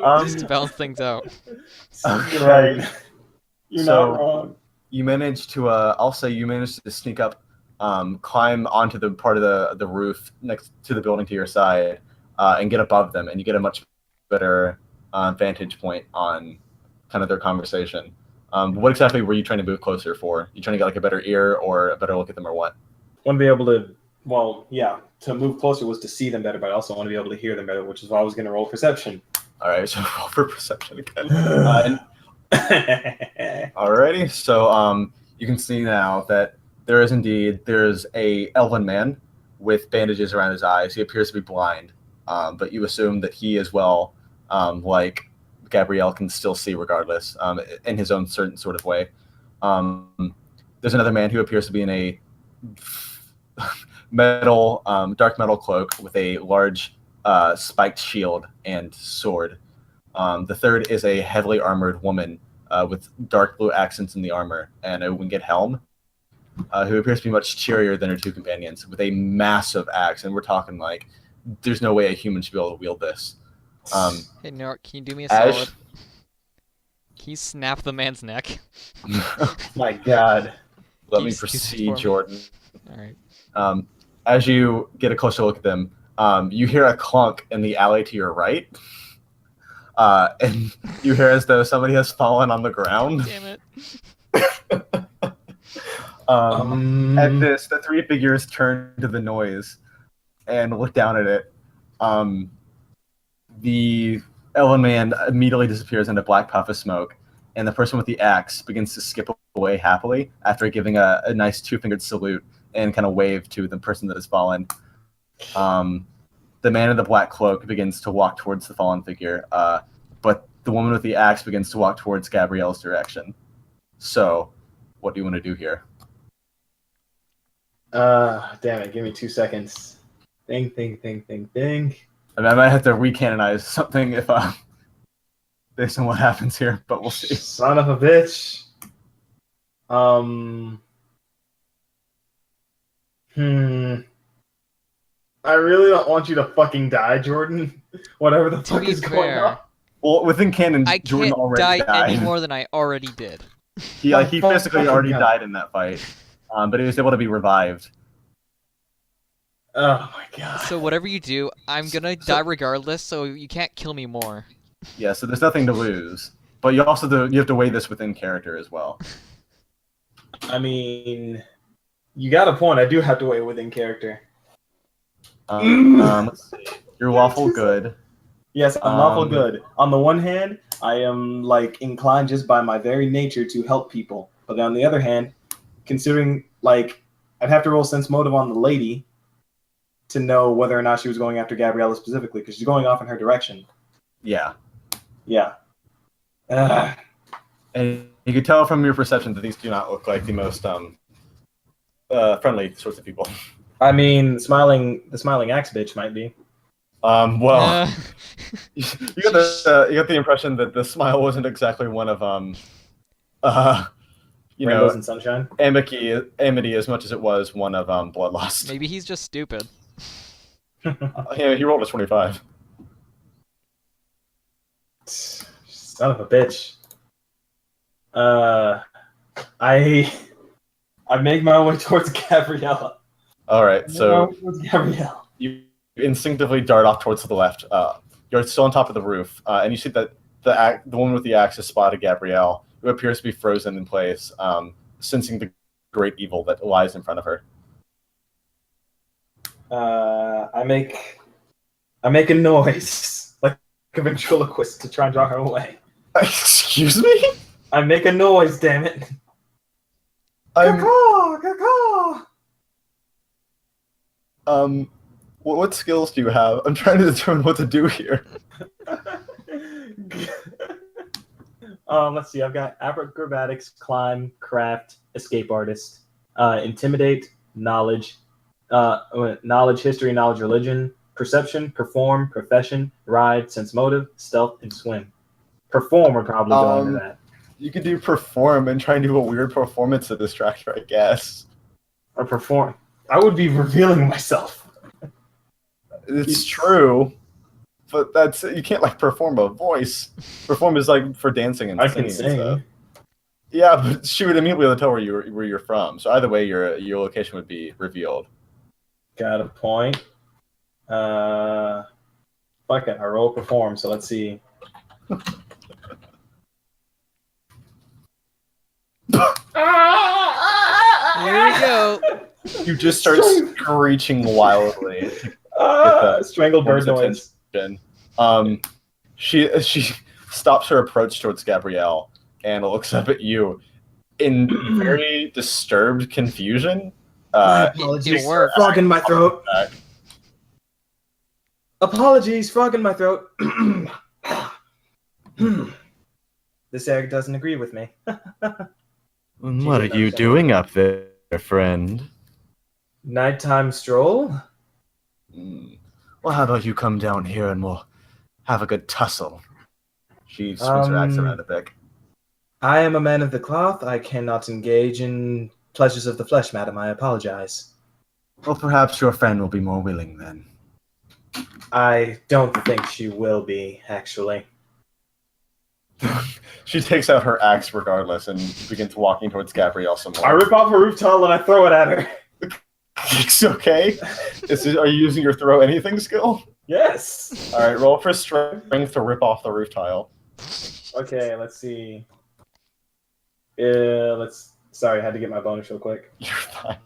Um, Just to balance things out. Okay. You're So- not wrong. You managed to, I'll say you managed to sneak up, climb onto the part of the roof next to the building to your side, and get above them, and you get a much better vantage point on kind of their conversation. What exactly were you trying to move closer for? You trying to get like a better ear or a better look at them or what? Want to be able to, well, yeah, to move closer was to see them better, but I also want to be able to hear them better, which is why I was going to roll perception. All right, so roll for perception again. Alrighty, so you can see now that there's a elven man with bandages around his eyes. He appears to be blind, but you assume that he as well, like Gabrielle, can still see regardless, in his own certain sort of way. There's another man who appears to be in a dark metal cloak with a large spiked shield and sword. The third is a heavily armored woman with dark blue accents in the armor and a winged helm, who appears to be much cheerier than her two companions, with a massive axe. And we're talking like, there's no way a human should be able to wield this. Hey, Noryk, can you do me a Ash? solid? Can you snap the man's neck? My God. Let me Excuse me proceed, for me. Jordan. Alright. As you get a closer look at them, you hear a clunk in the alley to your right. And you hear as though somebody has fallen on the ground. Damn it. At this, the three figures turn to the noise and look down at it. The elven man immediately disappears in a black puff of smoke, and the person with the axe begins to skip away happily after giving a nice two-fingered salute and kind of wave to the person that has fallen. The man in the black cloak begins to walk towards the fallen figure, but the woman with the axe begins to walk towards Gabrielle's direction. So, what do you want to do here? Damn it, give me 2 seconds. Think. I mean, I might have to recanonize something if based on what happens here, but we'll see. Son of a bitch. I really don't want you to fucking die, Jordan. Whatever the To fuck be is going fair, on. Well, within canon, I Jordan can't already die any died. more than I already did. He physically Fucking already God. died in that fight, but he was able to be revived. Oh my God. So whatever you do, I'm gonna die regardless, so you can't kill me more. Yeah, so there's nothing to lose. But you also you have to weigh this within character as well. I mean, you got a point. I do have to weigh within character. Let's see. You're lawful good. Yes, I'm lawful Um, good. On the one hand, I am like inclined just by my very nature to help people. But on the other hand, considering like I'd have to roll sense motive on the lady to know whether or not she was going after Gabriella specifically, because she's going off in her direction. Yeah. Yeah. And you can tell from your perception that these do not look like the most friendly sorts of people. I mean, the smiling axe bitch might be. Well, you got the impression that the smile wasn't exactly one of Rainbows and sunshine. amity as much as it was one of bloodlust. Maybe he's just stupid. Yeah, he rolled a 25. Son of a bitch. I make my way towards Gabriella. All right, so towards Gabriella. you instinctively dart off towards the left. you're still on top of the roof, and you see that the woman with the axe has spotted Gabrielle, who appears to be frozen in place, sensing the great evil that lies in front of her. I make a noise like a ventriloquist to try and draw her away. Excuse me? I make a noise, damn it! Caw, caw. What skills do you have? I'm trying to determine what to do here. Let's see. I've got acrobatics, climb, craft, escape artist, intimidate, knowledge, history, knowledge, religion, perception, perform, profession, ride, sense motive, stealth, and swim. Perform would probably go under that. You could do perform and try and do a weird performance to distract her, I guess. Or perform. I would be revealing myself. It's true, but you can't like perform a voice. Perform is like for dancing and singing. I can sing. And stuff. Yeah, but she would immediately be able to tell where you're from. So either way, your location would be revealed. Got a point. Fuck it. I roll perform. So let's see. Here we go. You just start screeching wildly. Strangled bird noise. She stops her approach towards Gabrielle and looks up at you in very disturbed confusion. Apologies, frog in my throat. Apologies, frog in my throat. This egg doesn't agree with me. What are you doing up there, friend? Nighttime stroll? Well, how about you come down here and we'll have a good tussle? She swings her axe around a bit. I am a man of the cloth. I cannot engage in pleasures of the flesh, madam. I apologize. Well, perhaps your friend will be more willing then. I don't think she will be, actually. She takes out her axe regardless and begins walking towards Gabrielle some more. I rip off her roof tile and I throw it at her. It's okay. Are you using your throw anything skill? Yes. All right, roll for strength to rip off the roof tile. Okay, let's see. Sorry, I had to get my bonus real quick. You're fine.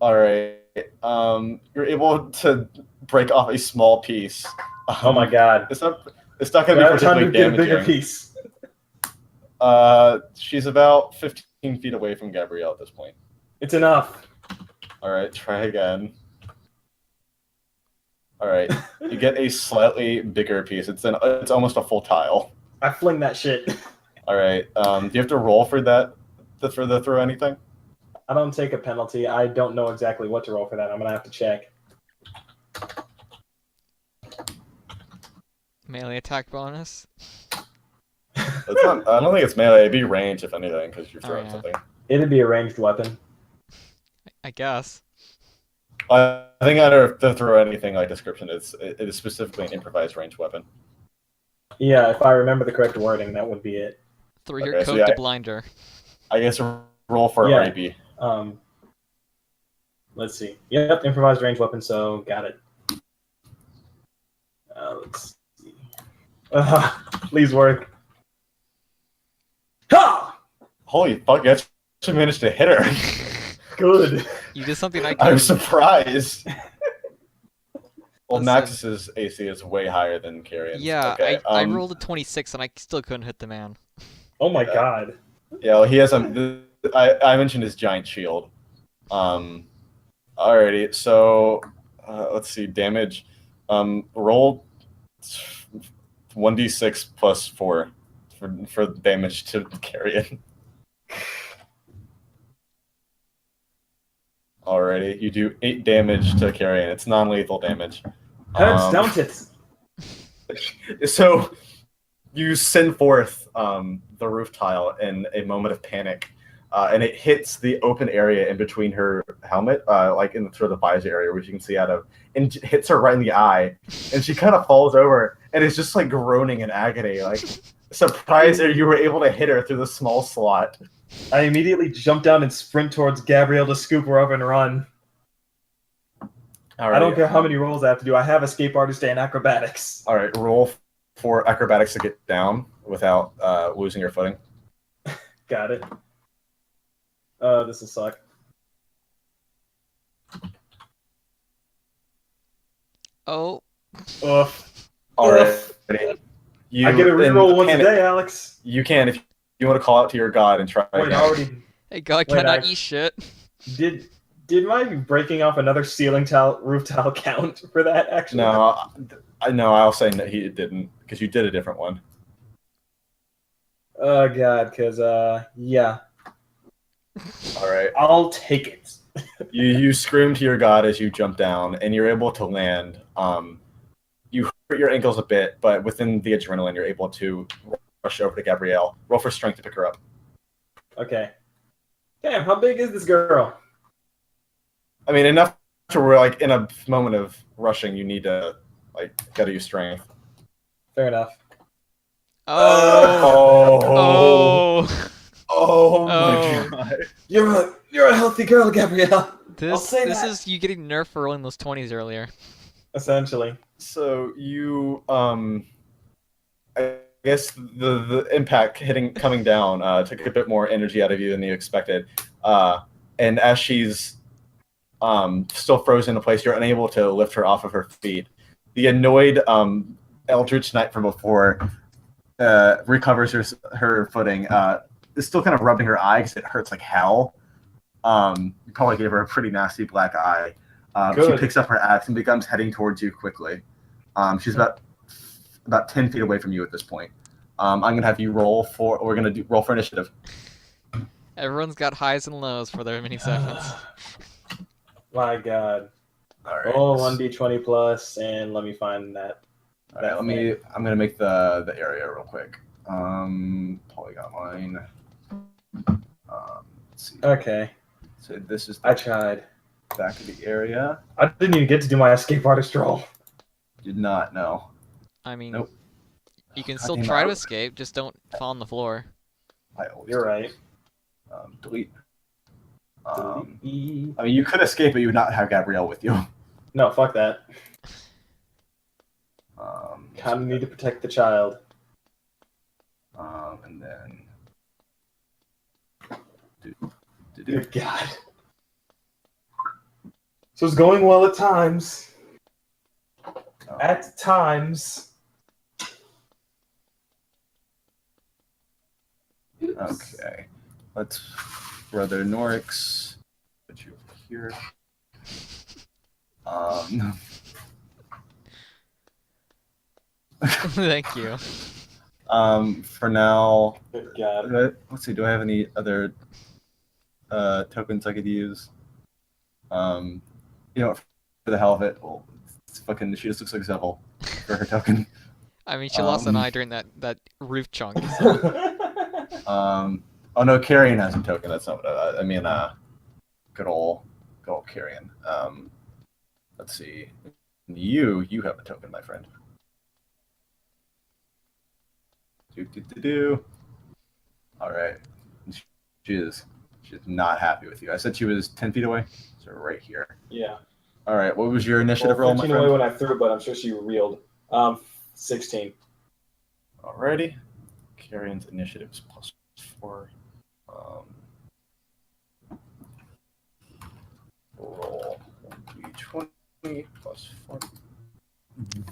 All right. You're able to break off a small piece. Oh my god! It's not going to be particularly damaging. Get a bigger piece. She's about 15 feet away from Gabrielle at this point. It's enough. All right, try again. All right, you get a slightly bigger piece. It's almost a full tile. I fling that shit. All right. Do you have to roll for that to throw anything? I don't take a penalty. I don't know exactly what to roll for that. I'm gonna have to check. Melee attack bonus. I don't think it's melee. It'd be range if anything, because you're throwing something. It'd be a ranged weapon. I guess. I think under the throw anything like description, it is specifically an improvised ranged weapon. Yeah, if I remember the correct wording, that would be it. Throw your coat to blinder. I guess roll for RAP. Let's see. Yep, improvised range weapon, so got it. Let's see. Please work. Ha! Holy fuck, you actually managed to hit her. Good. You did something I couldn't. I'm surprised. Well, Listen. Max's AC is way higher than Carrion's. Yeah, okay, I rolled a 26 and I still couldn't hit the man. Oh my god. Yeah, well, he has I mentioned his giant shield. Alrighty, so let's see, damage. Roll 1d6 plus 4 for damage to Carrion. Alrighty, you do 8 damage to Carrion. It's non-lethal damage. Don't it? So you send forth the roof tile in a moment of panic, and it hits the open area in between her helmet, like in the visor area, which you can see out of, and hits her right in the eye, and she kind of falls over and is just like groaning in agony, like, surprised that you were able to hit her through the small slot. I immediately jump down and sprint towards Gabrielle to scoop her up and run. All right, I don't care how many rolls I have to do. I have escape artist and acrobatics. All right, roll for acrobatics to get down without losing your footing. Got it. This will suck. Oh. Ugh. All right. I get a reroll once a day, Alex. You can if you want to call out to your god and try. Wait, again. already. Hey, God Wait, cannot eat shit. Did my breaking off another ceiling tile, roof tile count for that? Actually, No, I know. I'll say that he didn't because you did a different one. Oh god, because yeah. All right. I'll take it. You scream to your god as you jump down, and you're able to land. You hurt your ankles a bit, but within the adrenaline, you're able to rush over to Gabrielle. Roll for strength to pick her up. Okay. Damn, how big is this girl? I mean, enough to where, like, in a moment of rushing, you need to, like, gotta use strength. Fair enough. Oh. Oh my Oh. god. You're a healthy girl, Gabrielle. This is you getting nerfed for rolling those 20s earlier. Essentially. So you, I guess the impact coming down took a bit more energy out of you than you expected. And as she's still frozen in place, you're unable to lift her off of her feet. The annoyed Eldritch Knight from before recovers her footing. Is still kind of rubbing her eye because it hurts like hell. You probably gave her a pretty nasty black eye. She picks up her axe and becomes heading towards you quickly. She's about 10 feet away from you at this point. I'm gonna have you roll for. We're gonna roll for initiative. Everyone's got highs and lows for their mini sessions. My god. All right. Roll 1d20 plus, and let me find that. All right. I'm gonna make the area real quick. Polygon line. Let's see. Okay. So this is I the tried. back of the area. I didn't even get to do my escape artist roll. Did not know. I mean, Nope. you can God still damn try to it. escape, just don't fall on the floor. I always You're do. right. Delete. I mean, you could escape, but you would not have Gabrielle with you. No, fuck that. Um, Kind of need to protect the child. And then. Good God. So it's going well at times. At times. Okay. Let's Brother Noryk's put you over here. Thank you. For now, Good God. let's see. Do I have any other tokens I could use? You know, for the hell of it, well, it's fucking. She just looks like Zevel for her token. I mean, she lost an eye during that roof chunk. So. Oh no, Carrion has a token. That's not what I mean. Good old Carrion. Let's see. You have a token, my friend. All right. She's not happy with you. I said she was 10 feet away, so right here. Yeah. All right. What was your initiative roll, my 15 away friend? when I threw, but I'm sure she reeled. 16. Alrighty. Carrion's initiative is +4. Roll 1d20 +4.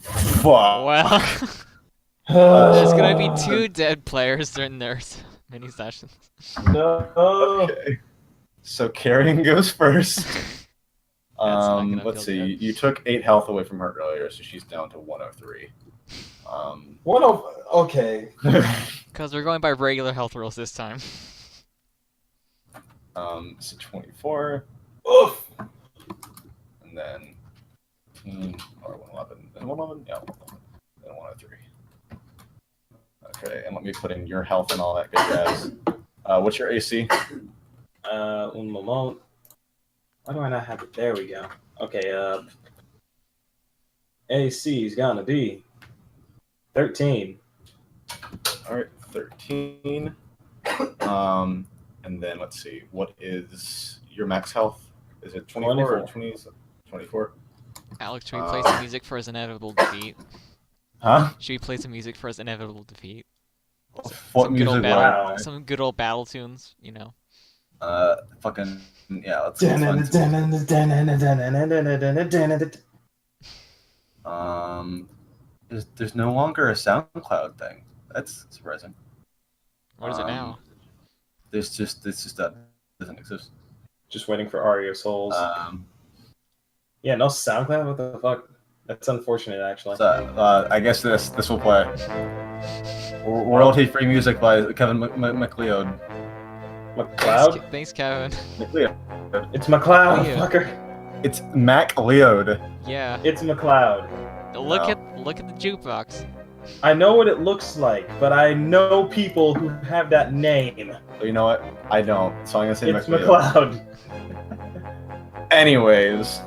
Fuck. Well, there's gonna be 2 dead players during their mini sessions. No. Okay. So Carrion goes first. not gonna Let's feel see. good. You took 8 health away from her earlier, so she's down to 103. Okay. Because we're going by regular health rules this time. So 24, Oof. and then 15, or 111, then 111, yeah, 111, then 103. Okay, and let me put in your health and all that good jazz. What's your AC? Un moment. Why do I not have it? There we go. Okay, AC is gonna be 13. All right, 13. And then let's see. What is your max health? Is it 24 or 20? 24. Alex, should we play some music for his inevitable defeat? Huh? Should we play some music for his inevitable defeat? What music? Wow. Some good old battle tunes, you know. Fucking yeah. Let's there's no longer a SoundCloud thing. That's surprising. What is it now? It's just that doesn't exist. Just waiting for Ario Souls. Yeah, no SoundCloud. What the fuck? That's unfortunate, actually. So, I guess this will play. Royalty-free music by Kevin MacLeod. McLeod? Thanks, Kevin. MacLeod. It's McLeod, Leod. fucker. It's MacLeod. Yeah. It's McLeod. Look at the jukebox. I know what it looks like, but I know people who have that name. You know what? I don't. So I'm gonna say It's MacLeod. McLeod. Anyways,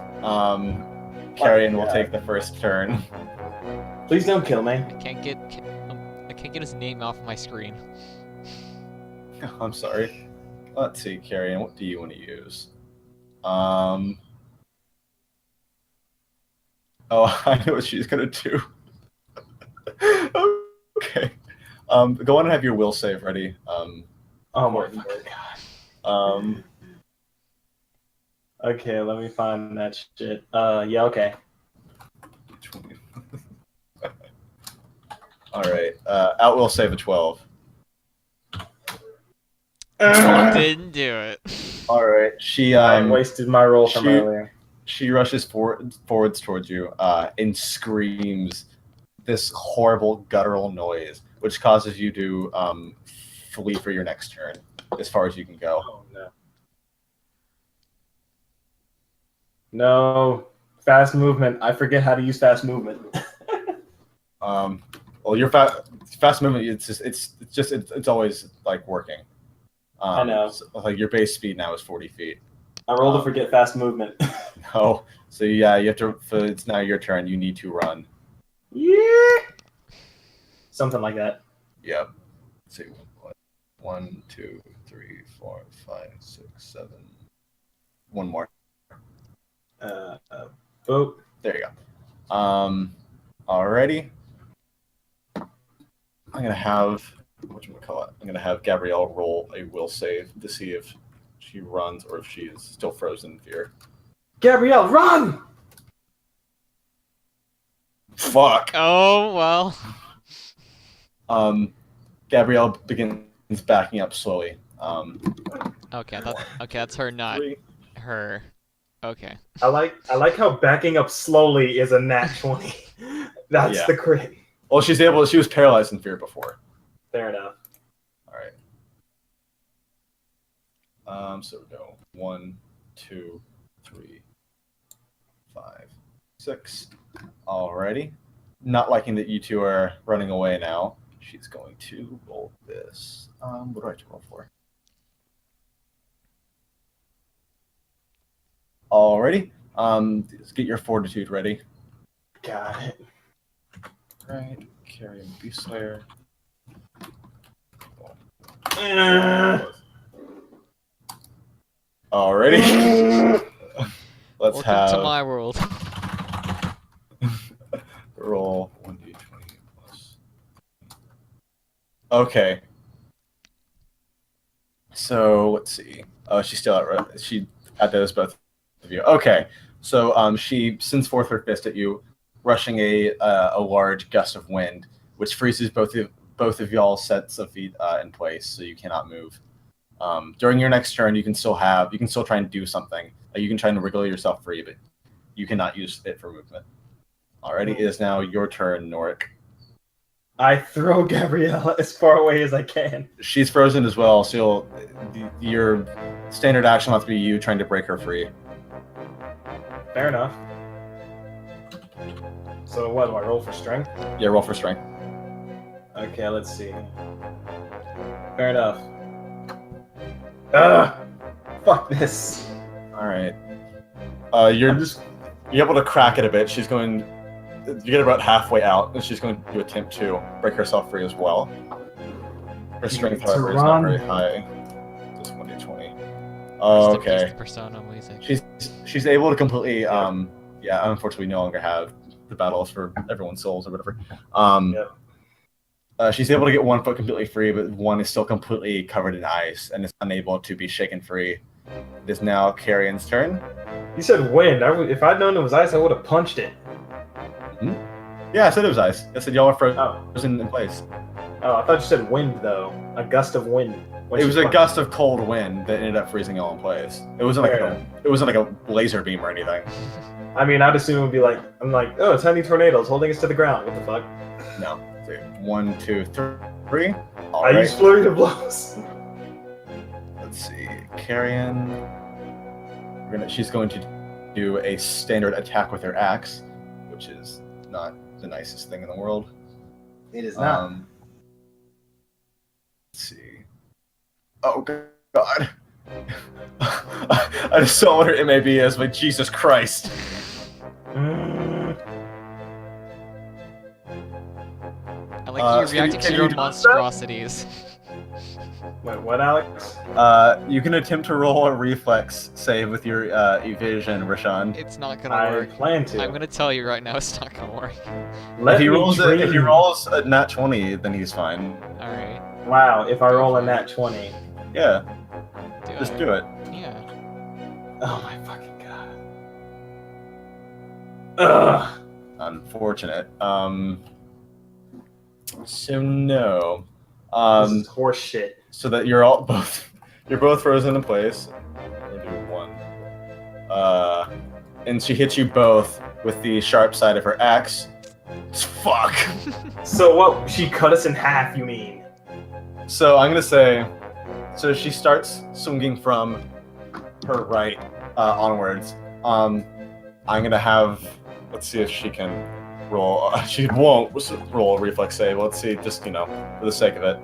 Carrion will God. take the first turn. Please don't kill me. I can't get his name off my screen. I'm sorry. Let's see, Carrion. What do you want to use? Oh, I know what she's gonna do. Okay. Go on and have your will save ready. Oh my god. Okay, let me find that shit. Yeah, okay. All right. Out will save a 12. Didn't do it. All right. She I wasted my roll from earlier. She rushes forwards towards you and screams this horrible guttural noise, which causes you to flee for your next turn as far as you can go. Oh no. No. Fast movement. I forget how to use fast movement. Well, your fast movement. It's always like working. I know. So, like your base speed now is 40 feet. I rolled to forget fast movement. Oh, so yeah, you have to. It's now your turn. You need to run. Yeah. Something like that. Yep. Let's see. 1, 2, 3, 4, 5, 6, 7. One more. Boop. There you go. Alrighty. I'm gonna have whatchamacallit? I'm gonna have Gabrielle roll a will save to see if she runs or if she is still frozen in fear. Gabrielle, run! Fuck. Oh well. Gabrielle begins backing up slowly. Okay, that's her, not 3. her. Okay. I like how backing up slowly is a nat 20. That's Yeah. the crit. Well, she was paralyzed in fear before. Fair enough. All right. So we go 1, 2, 3, 5, 6. Alrighty. Not liking that you two are running away now. She's going to roll this. What do I have to roll for? Alrighty. Just get your fortitude ready. Got it. Right. Carry and Beast Slayer. Alrighty. Let's Welcome have to my world. roll 1d20 plus. Okay. So let's see. Oh, she's still at she at those both of you. Okay. So she sends forth her fist at you, rushing a large gust of wind, which freezes both of y'all's sets of feet in place, so you cannot move. During your next turn, you can still try and do something. You can try and wriggle yourself free, but you cannot use it for movement. Alrighty, it is now your turn, Noryk. I throw Gabrielle as far away as I can. She's frozen as well, so your standard action will have to be you trying to break her free. Fair enough. So what do I roll for strength? Yeah, roll for strength. Okay, let's see. Fair enough. Ugh! Fuck this. Alright. You're able to crack it a bit. You get about halfway out, and she's going to attempt to break herself free as well. Her strength, however, is not very high. Just 2020. Rest Oh, in peace okay. to Persona music. She's able to completely unfortunately no longer have the battles for everyone's souls or whatever. She's able to get one foot completely free, but one is still completely covered in ice and is unable to be shaken free. It is now Carrion's turn. You said wind. If I'd known it was ice, I would have punched it. Yeah, I said it was ice. I said y'all were frozen in place. Oh, I thought you said wind though. A gust of wind. It was a gust of cold wind that ended up freezing y'all in place. It wasn't like a laser beam or anything. I mean, I'd assume it would be like, I'm like, oh, tiny tornadoes holding us to the ground. What the fuck? No. 1, 2, 3. I use flurry of blows. Let's see. Carrion. She's going to do a standard attack with her axe, which is not the nicest thing in the world. It is not. Let's see. Oh God. I just saw what her MAB is, but Jesus Christ. I like you reacting to your own monstrosities. Wait, what, Alex? You can attempt to roll a reflex save with your evasion, Rashawn. It's not gonna work. I plan to. I'm gonna tell you right now, it's not gonna work. If he rolls a nat 20, then he's fine. All right. Wow, if I roll a nat 20. Yeah. Just do it. Yeah. Oh my fucking god. Ugh. Unfortunate. So no. This is horse shit. So that you're both frozen in place. We'll do one. And she hits you both with the sharp side of her axe. Fuck. So what? She cut us in half, you mean? So I'm gonna say, so she starts swinging from her right onwards. I'm gonna have, let's see if she can roll. She won't roll a reflex save. Let's see, just for the sake of it,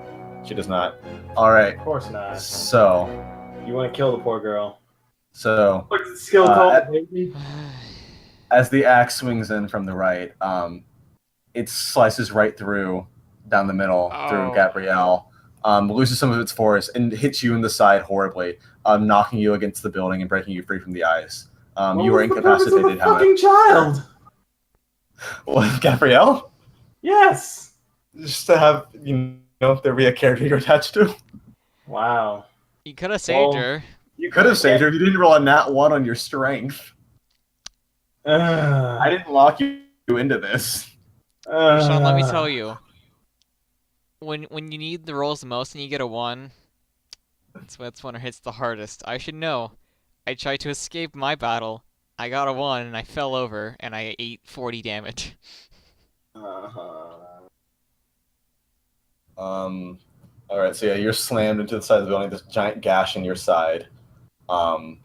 she does not. All right. Of course not. So you want to kill the poor girl. So what's the skill called, baby? As the axe swings in from the right, it slices right through, down the middle, through Gabrielle. Loses some of its force and hits you in the side horribly, knocking you against the building and breaking you free from the ice. You are incapacitated. Fucking child. What, Gabrielle? Yes. Just to have there be a character you're attached to. Wow. You could have saved her. You could have saved her if you didn't roll a nat 1 on your strength. I didn't lock you into this. Sean, let me tell you. When you need the rolls the most and you get a 1, that's when it hits the hardest. I should know. I tried to escape my battle. I got a 1 and I fell over and I ate 40 damage. Alright, so yeah, you're slammed into the side of the building, this giant gash in your side. The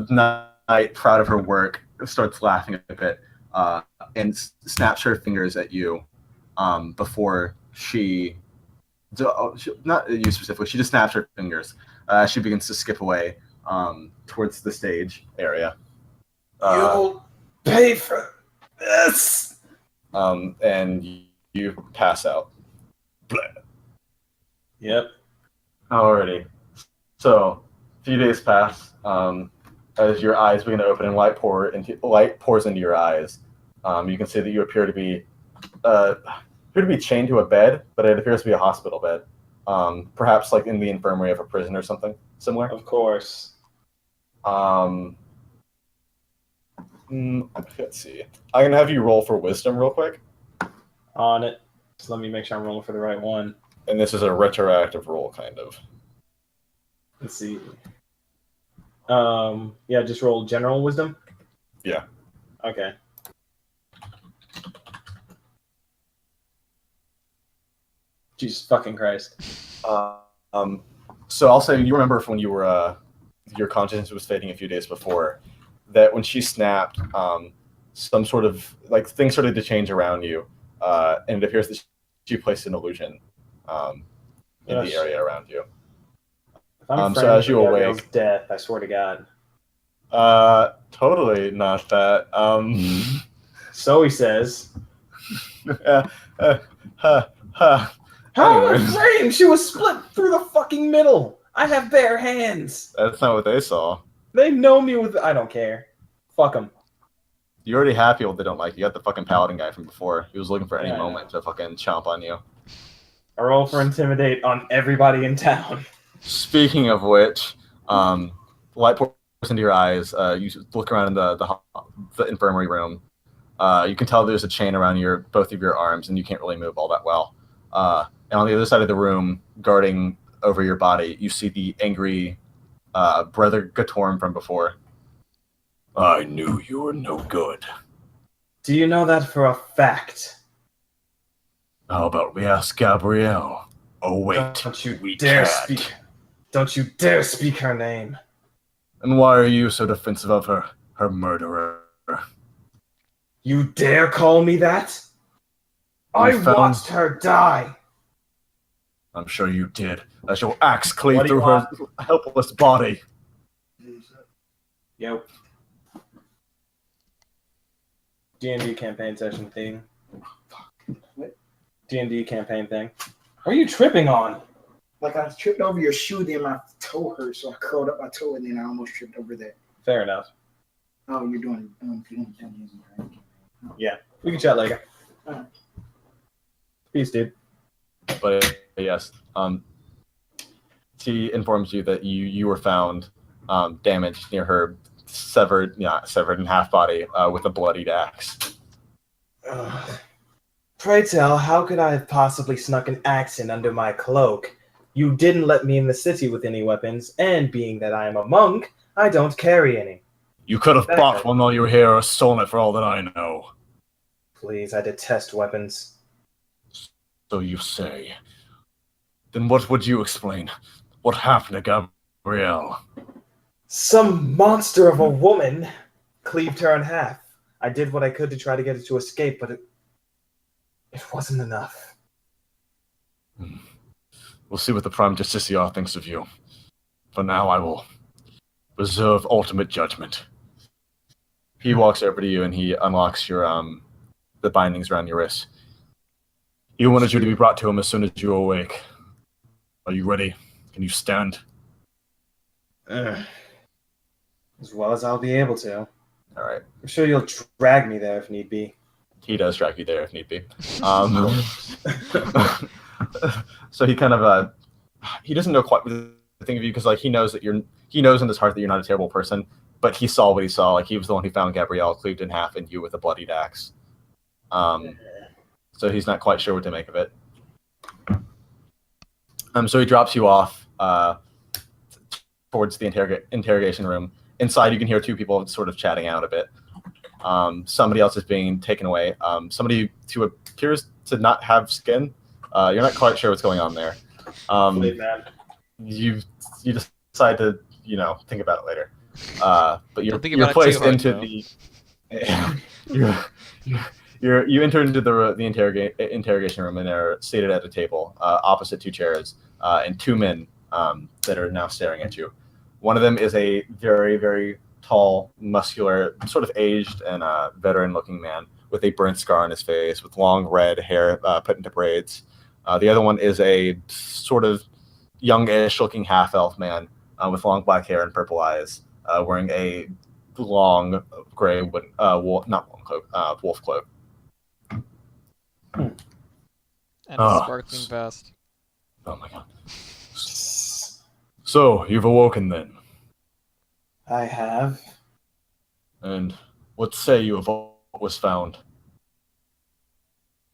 knight, proud of her work, starts laughing a bit, and snaps her fingers at you, before not you specifically, she just snaps her fingers. She begins to skip away, towards the stage area. You'll pay for this! And you pass out. Yep. Alrighty. So, a few days pass, as your eyes begin to open and light pours into your eyes. You can see that you appear to be chained to a bed, but it appears to be a hospital bed. Perhaps like in the infirmary of a prison or something similar. Of course. Let's see. I'm gonna have you roll for wisdom real quick. On it. Just let me make sure I'm rolling for the right one. And this is a retroactive roll, kind of. Let's see. Yeah, just roll general wisdom? Yeah. Okay. Jesus fucking Christ. So I'll say, you remember from when you were, your consciousness was fading a few days before, that when she snapped, some sort of, like, things started to change around you, and it appears that she placed an illusion in the area around you. So as you awake, death, I swear to God. Totally not that. So he says. How am I Anyways. framed? She was split through the fucking middle. I have bare hands. That's not what they saw. They know me with. I don't care. Fuck them. You already have people that don't like you. You got the fucking paladin guy from before. He was looking for any Yeah, I moment to fucking chomp on you. I roll for intimidate on everybody in town. Speaking of which, light pours into your eyes. You look around in the infirmary room. You can tell there's a chain around both of your arms, and you can't really move all that well. And on the other side of the room, guarding over your body, you see the angry Brother Gatorm from before. I knew you were no good. Do you know that for a fact? How about we ask Gabrielle? Oh wait, Don't you we dare can't. speak. Don't you dare speak her name. And why are you so defensive of her murderer? You dare call me that? I watched her die. I'm sure you did. As your axe cleaved What do you through her helpless body. Yep. D&D campaign session thing. What? D&D campaign thing. What are you tripping on? Like I tripped over your shoe, then my toe hurt, so I curled up my toe, and then I almost tripped over that. Fair enough. Oh, you're doing Dungeons and Dragons. Yeah. We can chat later. Alright. Peace, dude. But yes, she informs you that you were found damaged near her severed in half body with a bloodied axe. Pray tell, how could I have possibly snuck an axe in under my cloak? You didn't let me in the city with any weapons, and being that I am a monk, I don't carry any. You could have bought one while you were here or stolen it for all that I know. Please, I detest weapons. So you say. Then what would you explain? What happened to Gabrielle? Some monster of a woman cleaved her in half. I did what I could to try to get her to escape, but it wasn't enough. We'll see what the Prime Justiciar thinks of you. For now, I will reserve ultimate judgment. He walks over to you and he unlocks your the bindings around your wrists. He wanted you to be brought to him as soon as you awake. Are you ready? Can you stand? As well as I'll be able to. All right. I'm sure you'll drag me there if need be. He does drag you there if need be. So he kind of he doesn't know quite what to think of you because like he knows in his heart that you're not a terrible person, but he saw what he saw. Like he was the one who found Gabrielle cleaved in half and you with a bloodied axe. So he's not quite sure what to make of it. So he drops you off towards the interrogation room. Inside, you can hear two people sort of chatting out a bit. Somebody else is being taken away. Somebody who appears to not have skin. You're not quite sure what's going on there. You decide to think about it later. But you're placed into you enter into the interrogation room and are seated at a table opposite two chairs and two men that are now staring at you. One of them is a very, very tall, muscular, sort of aged and veteran-looking man with a burnt scar on his face, with long red hair put into braids. The other one is a sort of youngish-looking half-elf man with long black hair and purple eyes, wearing a long gray wolf cloak. And a sparkling vest. Oh my god. So, you've awoken then? I have. And what say you of what was found?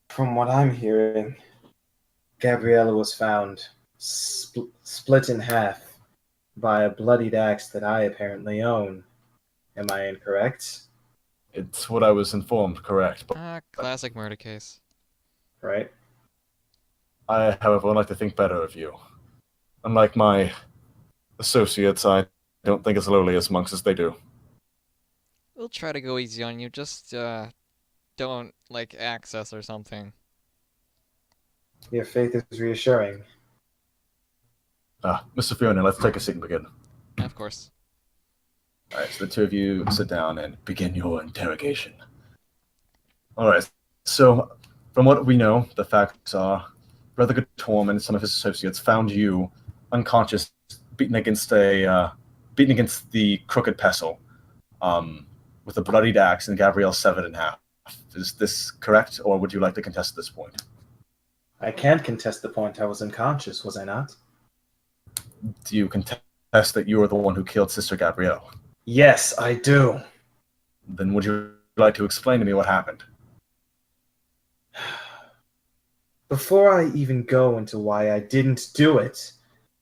From what I'm hearing, Gabriella was found split in half by a bloodied axe that I apparently own. Am I incorrect? It's what I was informed, correct. But Classic murder case. Right. I, however, would like to think better of you. Unlike my associates, I don't think as lowly as monks as they do. We'll try to go easy on you. Just don't access or something. Your faith is reassuring. Mr. Fiona, let's take a seat and begin. Yeah, of course. All right, so the two of you sit down and begin your interrogation. All right, so from what we know, the facts are Brother Gatorm and some of his associates found you unconscious, beaten against the crooked pestle, with a bloodied axe, and Gabrielle severed in half. Is this correct, or would you like to contest this point? I can't contest the point. I was unconscious, was I not? Do you contest that you were the one who killed Sister Gabrielle? Yes, I do. Then would you like to explain to me what happened? Before I even go into why I didn't do it,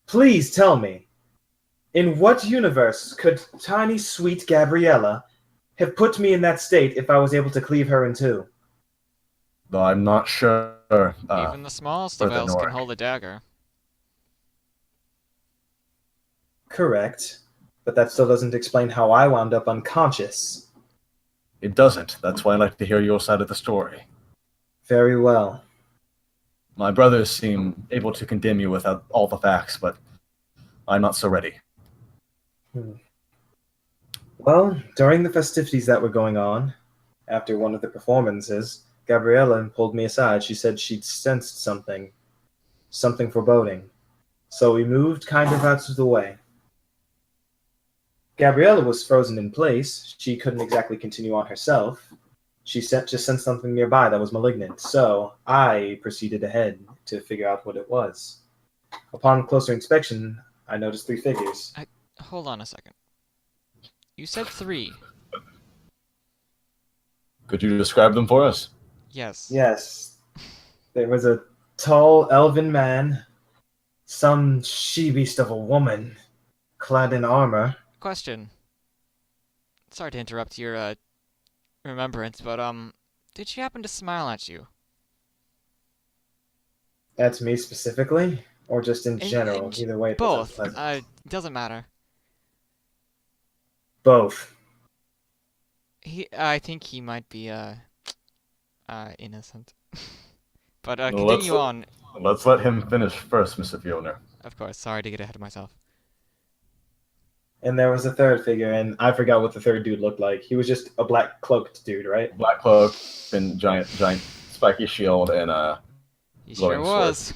please tell me, in what universe could tiny, sweet Gabriella have put me in that state if I was able to cleave her in two? Though I'm not sure. Even the smallest of Brother elves can Noryk. hold a dagger. Correct. But that still doesn't explain how I wound up unconscious. It doesn't. That's why I'd like to hear your side of the story. Very well. My brothers seem able to condemn you without all the facts, but I'm not so ready. Well, during the festivities that were going on, after one of the performances, Gabriella pulled me aside. She said she'd sensed something foreboding. So we moved kind of out of the way. Gabriella was frozen in place. She couldn't exactly continue on herself. She just sensed something nearby that was malignant, so I proceeded ahead to figure out what it was. Upon closer inspection, I noticed 3 figures. Hold on a second. You said 3. Could you describe them for us? Yes. Yes. There was a tall elven man, some she-beast of a woman, clad in armor. Question. Sorry to interrupt your remembrance, but did she happen to smile at you? That's me specifically, or just in In- general? in- Either way, it Both. was unpleasant. Doesn't matter. Both. I think he might be innocent. But Well, continue on. Let's let him finish first, Mr. Fiona. Of course. Sorry to get ahead of myself. And there was a third figure, and I forgot what the third dude looked like. He was just a black cloaked dude, right? Black cloak and giant spiky shield and He glowing sure was.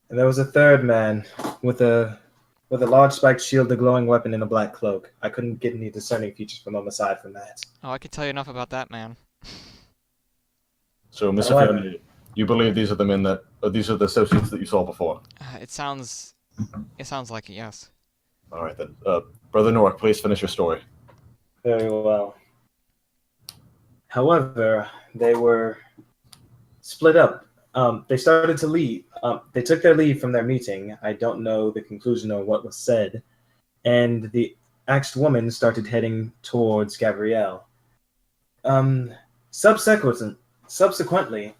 And there was a third man with a large spiked shield, a glowing weapon, and a black cloak. I couldn't get any discerning features from him aside from that. Oh, I can tell you enough about that man. So, Mr. However- Fiona, you believe these are the men that these are the associates that you saw before? It sounds like it, yes. All right then, Brother Noryk, please finish your story. Very well. However, they were split up. They started to leave. They took their leave from their meeting. I don't know the conclusion or what was said. And the axed woman started heading towards Gabrielle. Subsequently,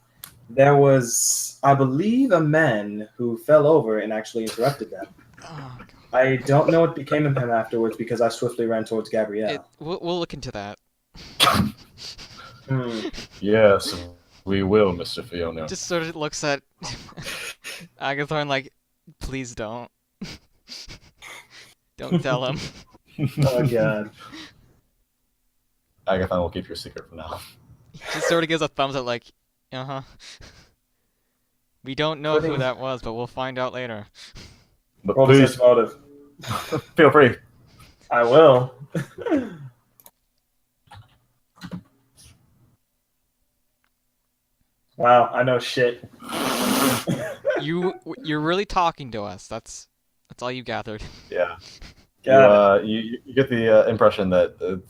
there was, I believe, a man who fell over and actually interrupted them. Oh, God. I don't know what became of him afterwards because I swiftly ran towards Gabrielle. We'll look into that. Yes, we will, Mr. Fiona. Just sort of looks at Agathorn like, please don't. Don't tell him. Oh, God. Agathon will keep your secret for now. He just sort of gives a thumbs up like, uh-huh. We don't know who Putting- that was, but we'll find out later. But Roll please, sense motive. feel free. I will. Wow, I know shit. You're really talking to us. That's all you gathered. Yeah. Got You get the impression that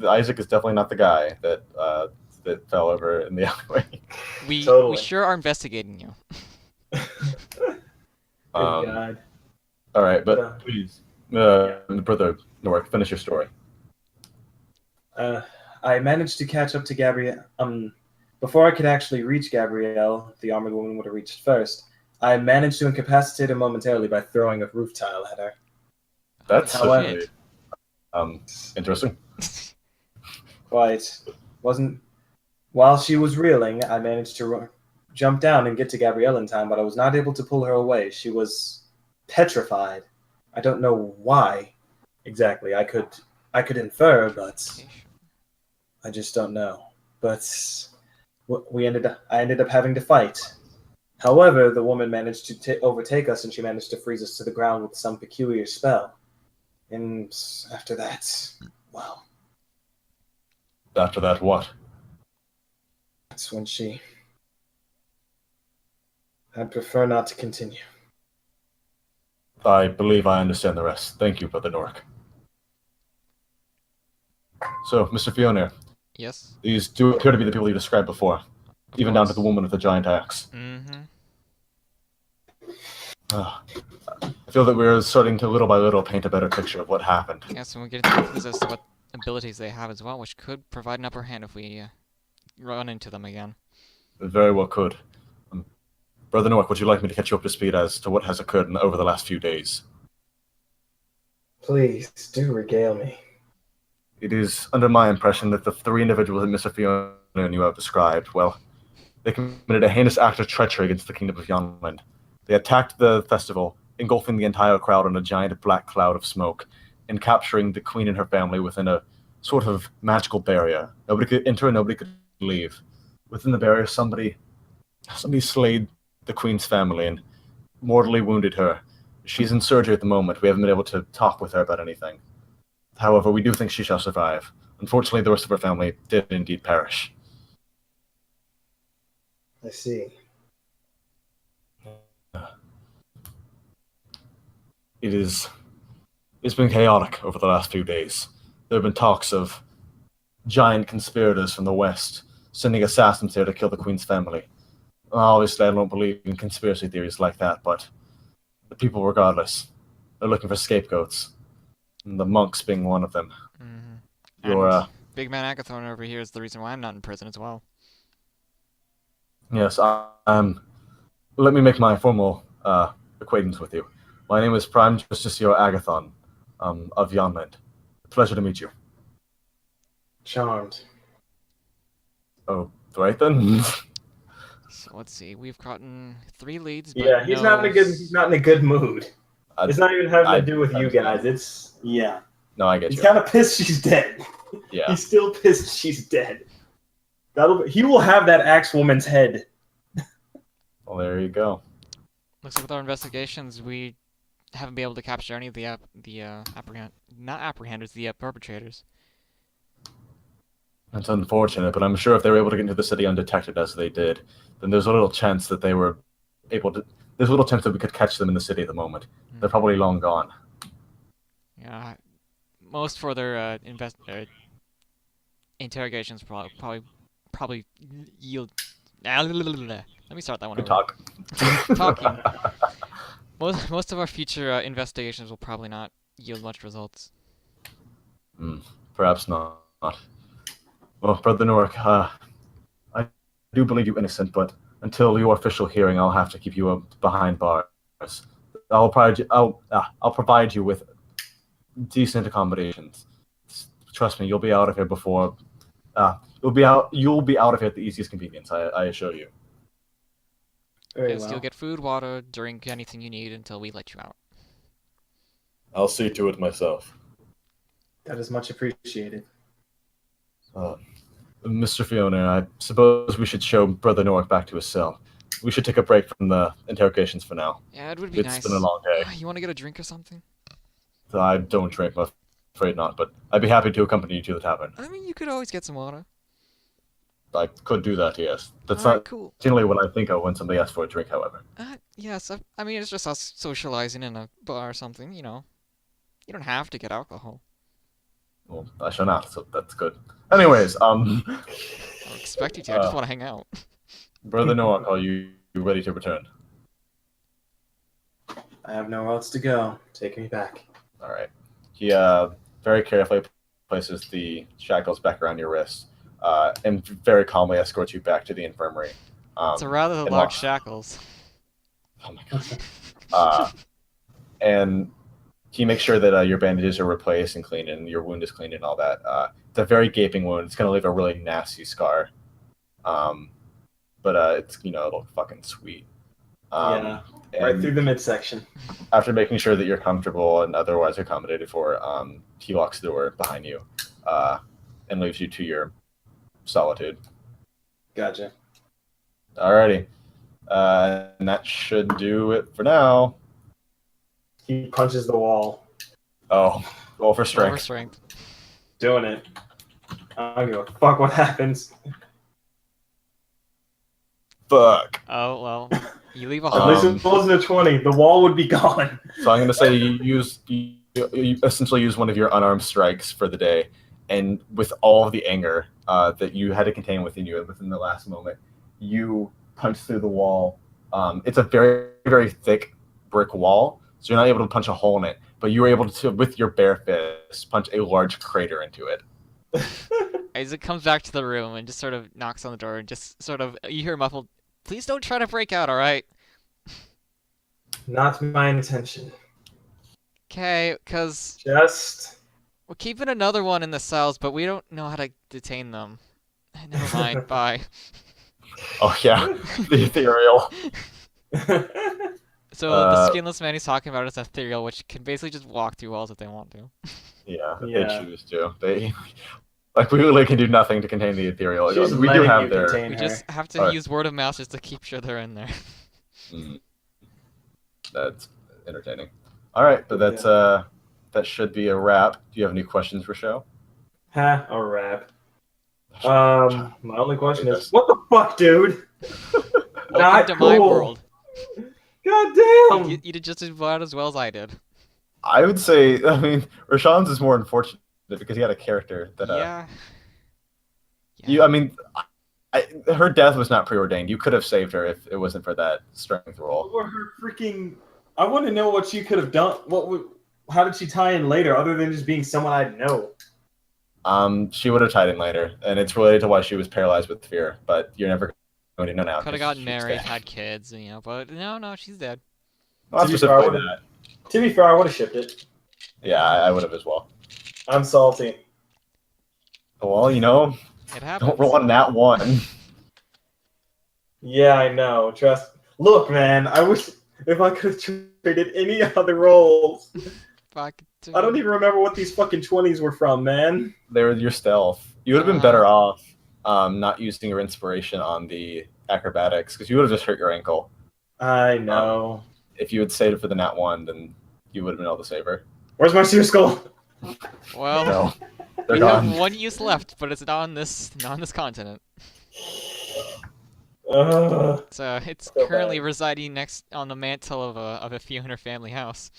Isaac is definitely not the guy that fell over in the alleyway. We Totally. sure are investigating you. Good God. All right, but Yeah. please, Brother Noryk, finish your story. I managed to catch up to Gabrielle. Before I could actually reach Gabrielle, the armored woman would have reached first. I managed to incapacitate her momentarily by throwing a roof tile at her. That's However- interesting. Quite. While she was reeling, I managed to jump down and get to Gabrielle in time, but I was not able to pull her away. She was petrified. I don't know why exactly. I could infer, but I just don't know. But I ended up having to fight. However, the woman managed to overtake us, and she managed to freeze us to the ground with some peculiar spell. And after that, well, After that, what? that's when she... I'd prefer not to continue. I believe I understand the rest. Thank you, Brother Noryk. So, Mr. Fiona, Yes. these do appear to be the people you described before, Of even down to course. the woman with the giant axe. Mm-hmm. I feel that we're starting to, little by little, paint a better picture of what happened. Yes, and we're getting some clues as to what abilities they have as well, which could provide an upper hand if we run into them again. It very well could. Brother Noryk, would you like me to catch you up to speed as to what has occurred over the last few days? Please, do regale me. It is under my impression that the three individuals that Mr. Fiona and you have described, well, they committed a heinous act of treachery against the Kingdom of Yonland. They attacked the festival, engulfing the entire crowd in a giant black cloud of smoke, and capturing the queen and her family within a sort of magical barrier. Nobody could enter and nobody could leave. Within the barrier, somebody slayed the queen's family and mortally wounded her. She's in surgery at the moment. We haven't been able to talk with her about anything. However, we do think she shall survive. Unfortunately, the rest of her family did indeed perish. I see. It's been chaotic over the last few days. There have been talks of giant conspirators from the West sending assassins here to kill the Queen's family. Obviously, I don't believe in conspiracy theories like that, but the people, regardless, are looking for scapegoats. And the monks being one of them. Mm-hmm. Your, And Big Man Agathorn over here is the reason why I'm not in prison as well. Yes, let me make my formal acquaintance with you. My name is Prime Justiciar Agathon of Yonland. Pleasure to meet you. Charmed. Oh, right then. So let's see, we've gotten 3 leads, but Yeah, he's not in a good mood. It's not even having to do with you guys. It's No, I get He's you. kind of pissed she's dead. Yeah. He's still pissed she's dead. He will have that axe woman's head. Well, there you go. Looks like with our investigations, we haven't been able to capture any of the perpetrators. That's unfortunate, but I'm sure if they were able to get into the city undetected as they did, then there's a little chance that they were able to. There's a little chance that we could catch them in the city at the moment. They're probably long gone. Yeah, most further interrogations probably yield. Let me start that one Good over. talk. Talking. Most of our future investigations will probably not yield much results. Perhaps not. Well, Brother Noryk, I do believe you innocent, but until your official hearing, I'll have to keep you behind bars. I'll provide you with decent accommodations. Trust me, you'll be out of here before. You'll be out of here at the easiest convenience. I assure you. Very Yes, well. you'll get food, water, drink, anything you need until we let you out. I'll see to it myself. That is much appreciated. Mr. Fiona, I suppose we should show Brother Noryk back to his cell. We should take a break from the interrogations for now. Yeah, it would be nice. It's been a long day. You want to get a drink or something? I don't drink, I'm afraid not, but I'd be happy to accompany you to the tavern. I mean, you could always get some water. I could do that, yes. That's Alright, not cool. generally what I think of when somebody asks for a drink, however. Yes, I mean, it's just us socializing in a bar or something, you know. You don't have to get alcohol. Well, I shall not, so that's good. Anyways, I don't expect you to, I just want to hang out. Brother Noryk, are you ready to return? I have nowhere else to go. Take me back. Alright. He very carefully places the shackles back around your wrists, and very calmly escorts you back to the infirmary. It's a rather and large shackles. Oh my god. And he makes sure that your bandages are replaced and cleaned and your wound is cleaned and all that. It's a very gaping wound. It's going to leave a really nasty scar. But it's, it'll fucking sweet. Yeah, right through the midsection. After making sure that you're comfortable and otherwise accommodated for, he locks the door behind you and leaves you to your solitude. Gotcha. Alrighty. And that should do it for now. He punches the wall. Oh, roll for Roll for strength. strength. Doing it. I don't give a fuck what happens. Fuck. Oh, well. You leave a At hole. least it wasn't a 20. The wall would be gone. So I'm going to say you essentially use one of your unarmed strikes for the day, and with all of the anger that you had to contain within you within the last moment, you punch through the wall. It's a very, very thick brick wall, so you're not able to punch a hole in it, but you were able to, with your bare fist, punch a large crater into it. Isaac comes back to the room and just sort of knocks on the door and just sort of, you hear muffled, "Please don't try to break out, alright?" Not my intention. Okay, because Just... we're keeping another one in the cells, but we don't know how to detain them. Never mind, bye. Oh yeah, the ethereal. So the skinless man he's talking about is ethereal, which can basically just walk through walls if they want to. Yeah, Yeah. they choose to. They we really can do nothing to contain the ethereal. She's We do letting have you their. contain We her. just have to Alright. use word of mouth just to keep sure they're in there. That's entertaining. All right, but that's that should be a wrap. Do you have any questions for show? Ha, a rap. My only question is, what the fuck, dude? Welcome to my cool. world. God damn! You did just about as well as I did. I would say, I mean, Rashawn's is more unfortunate because he had a character that. Yeah. You, I mean, her death was not preordained. You could have saved her if it wasn't for that strength roll. Or her freaking... I want to know what she could have done. How did she tie in later, other than just being someone I'd know? She would have tied in later, and it's related to why she was paralyzed with fear. But you're never going to know now. Could have 'cause gotten she's married, dead. had kids, you know, but no, she's dead. Well, To be specifically fair, I that. To be fair, I would have shipped it. Yeah, I would have as well. I'm salty. Well, you know, It happens. don't roll on that one. Yeah, I know. Trust. Look, man, I wish if I could have traded any other roles. Fuck. I don't even remember what these fucking 20s were from, man. They were your stealth. You would have been better off not using your inspiration on the acrobatics because you would have just hurt your ankle. I know. If you had saved for the nat 1, then you would have been able to save her. Where's my seer skull? Well, No, they're we gone. have one use left, but it's not on this continent. Ugh. So it's So currently bad. residing next on the mantle of a Fiona family house.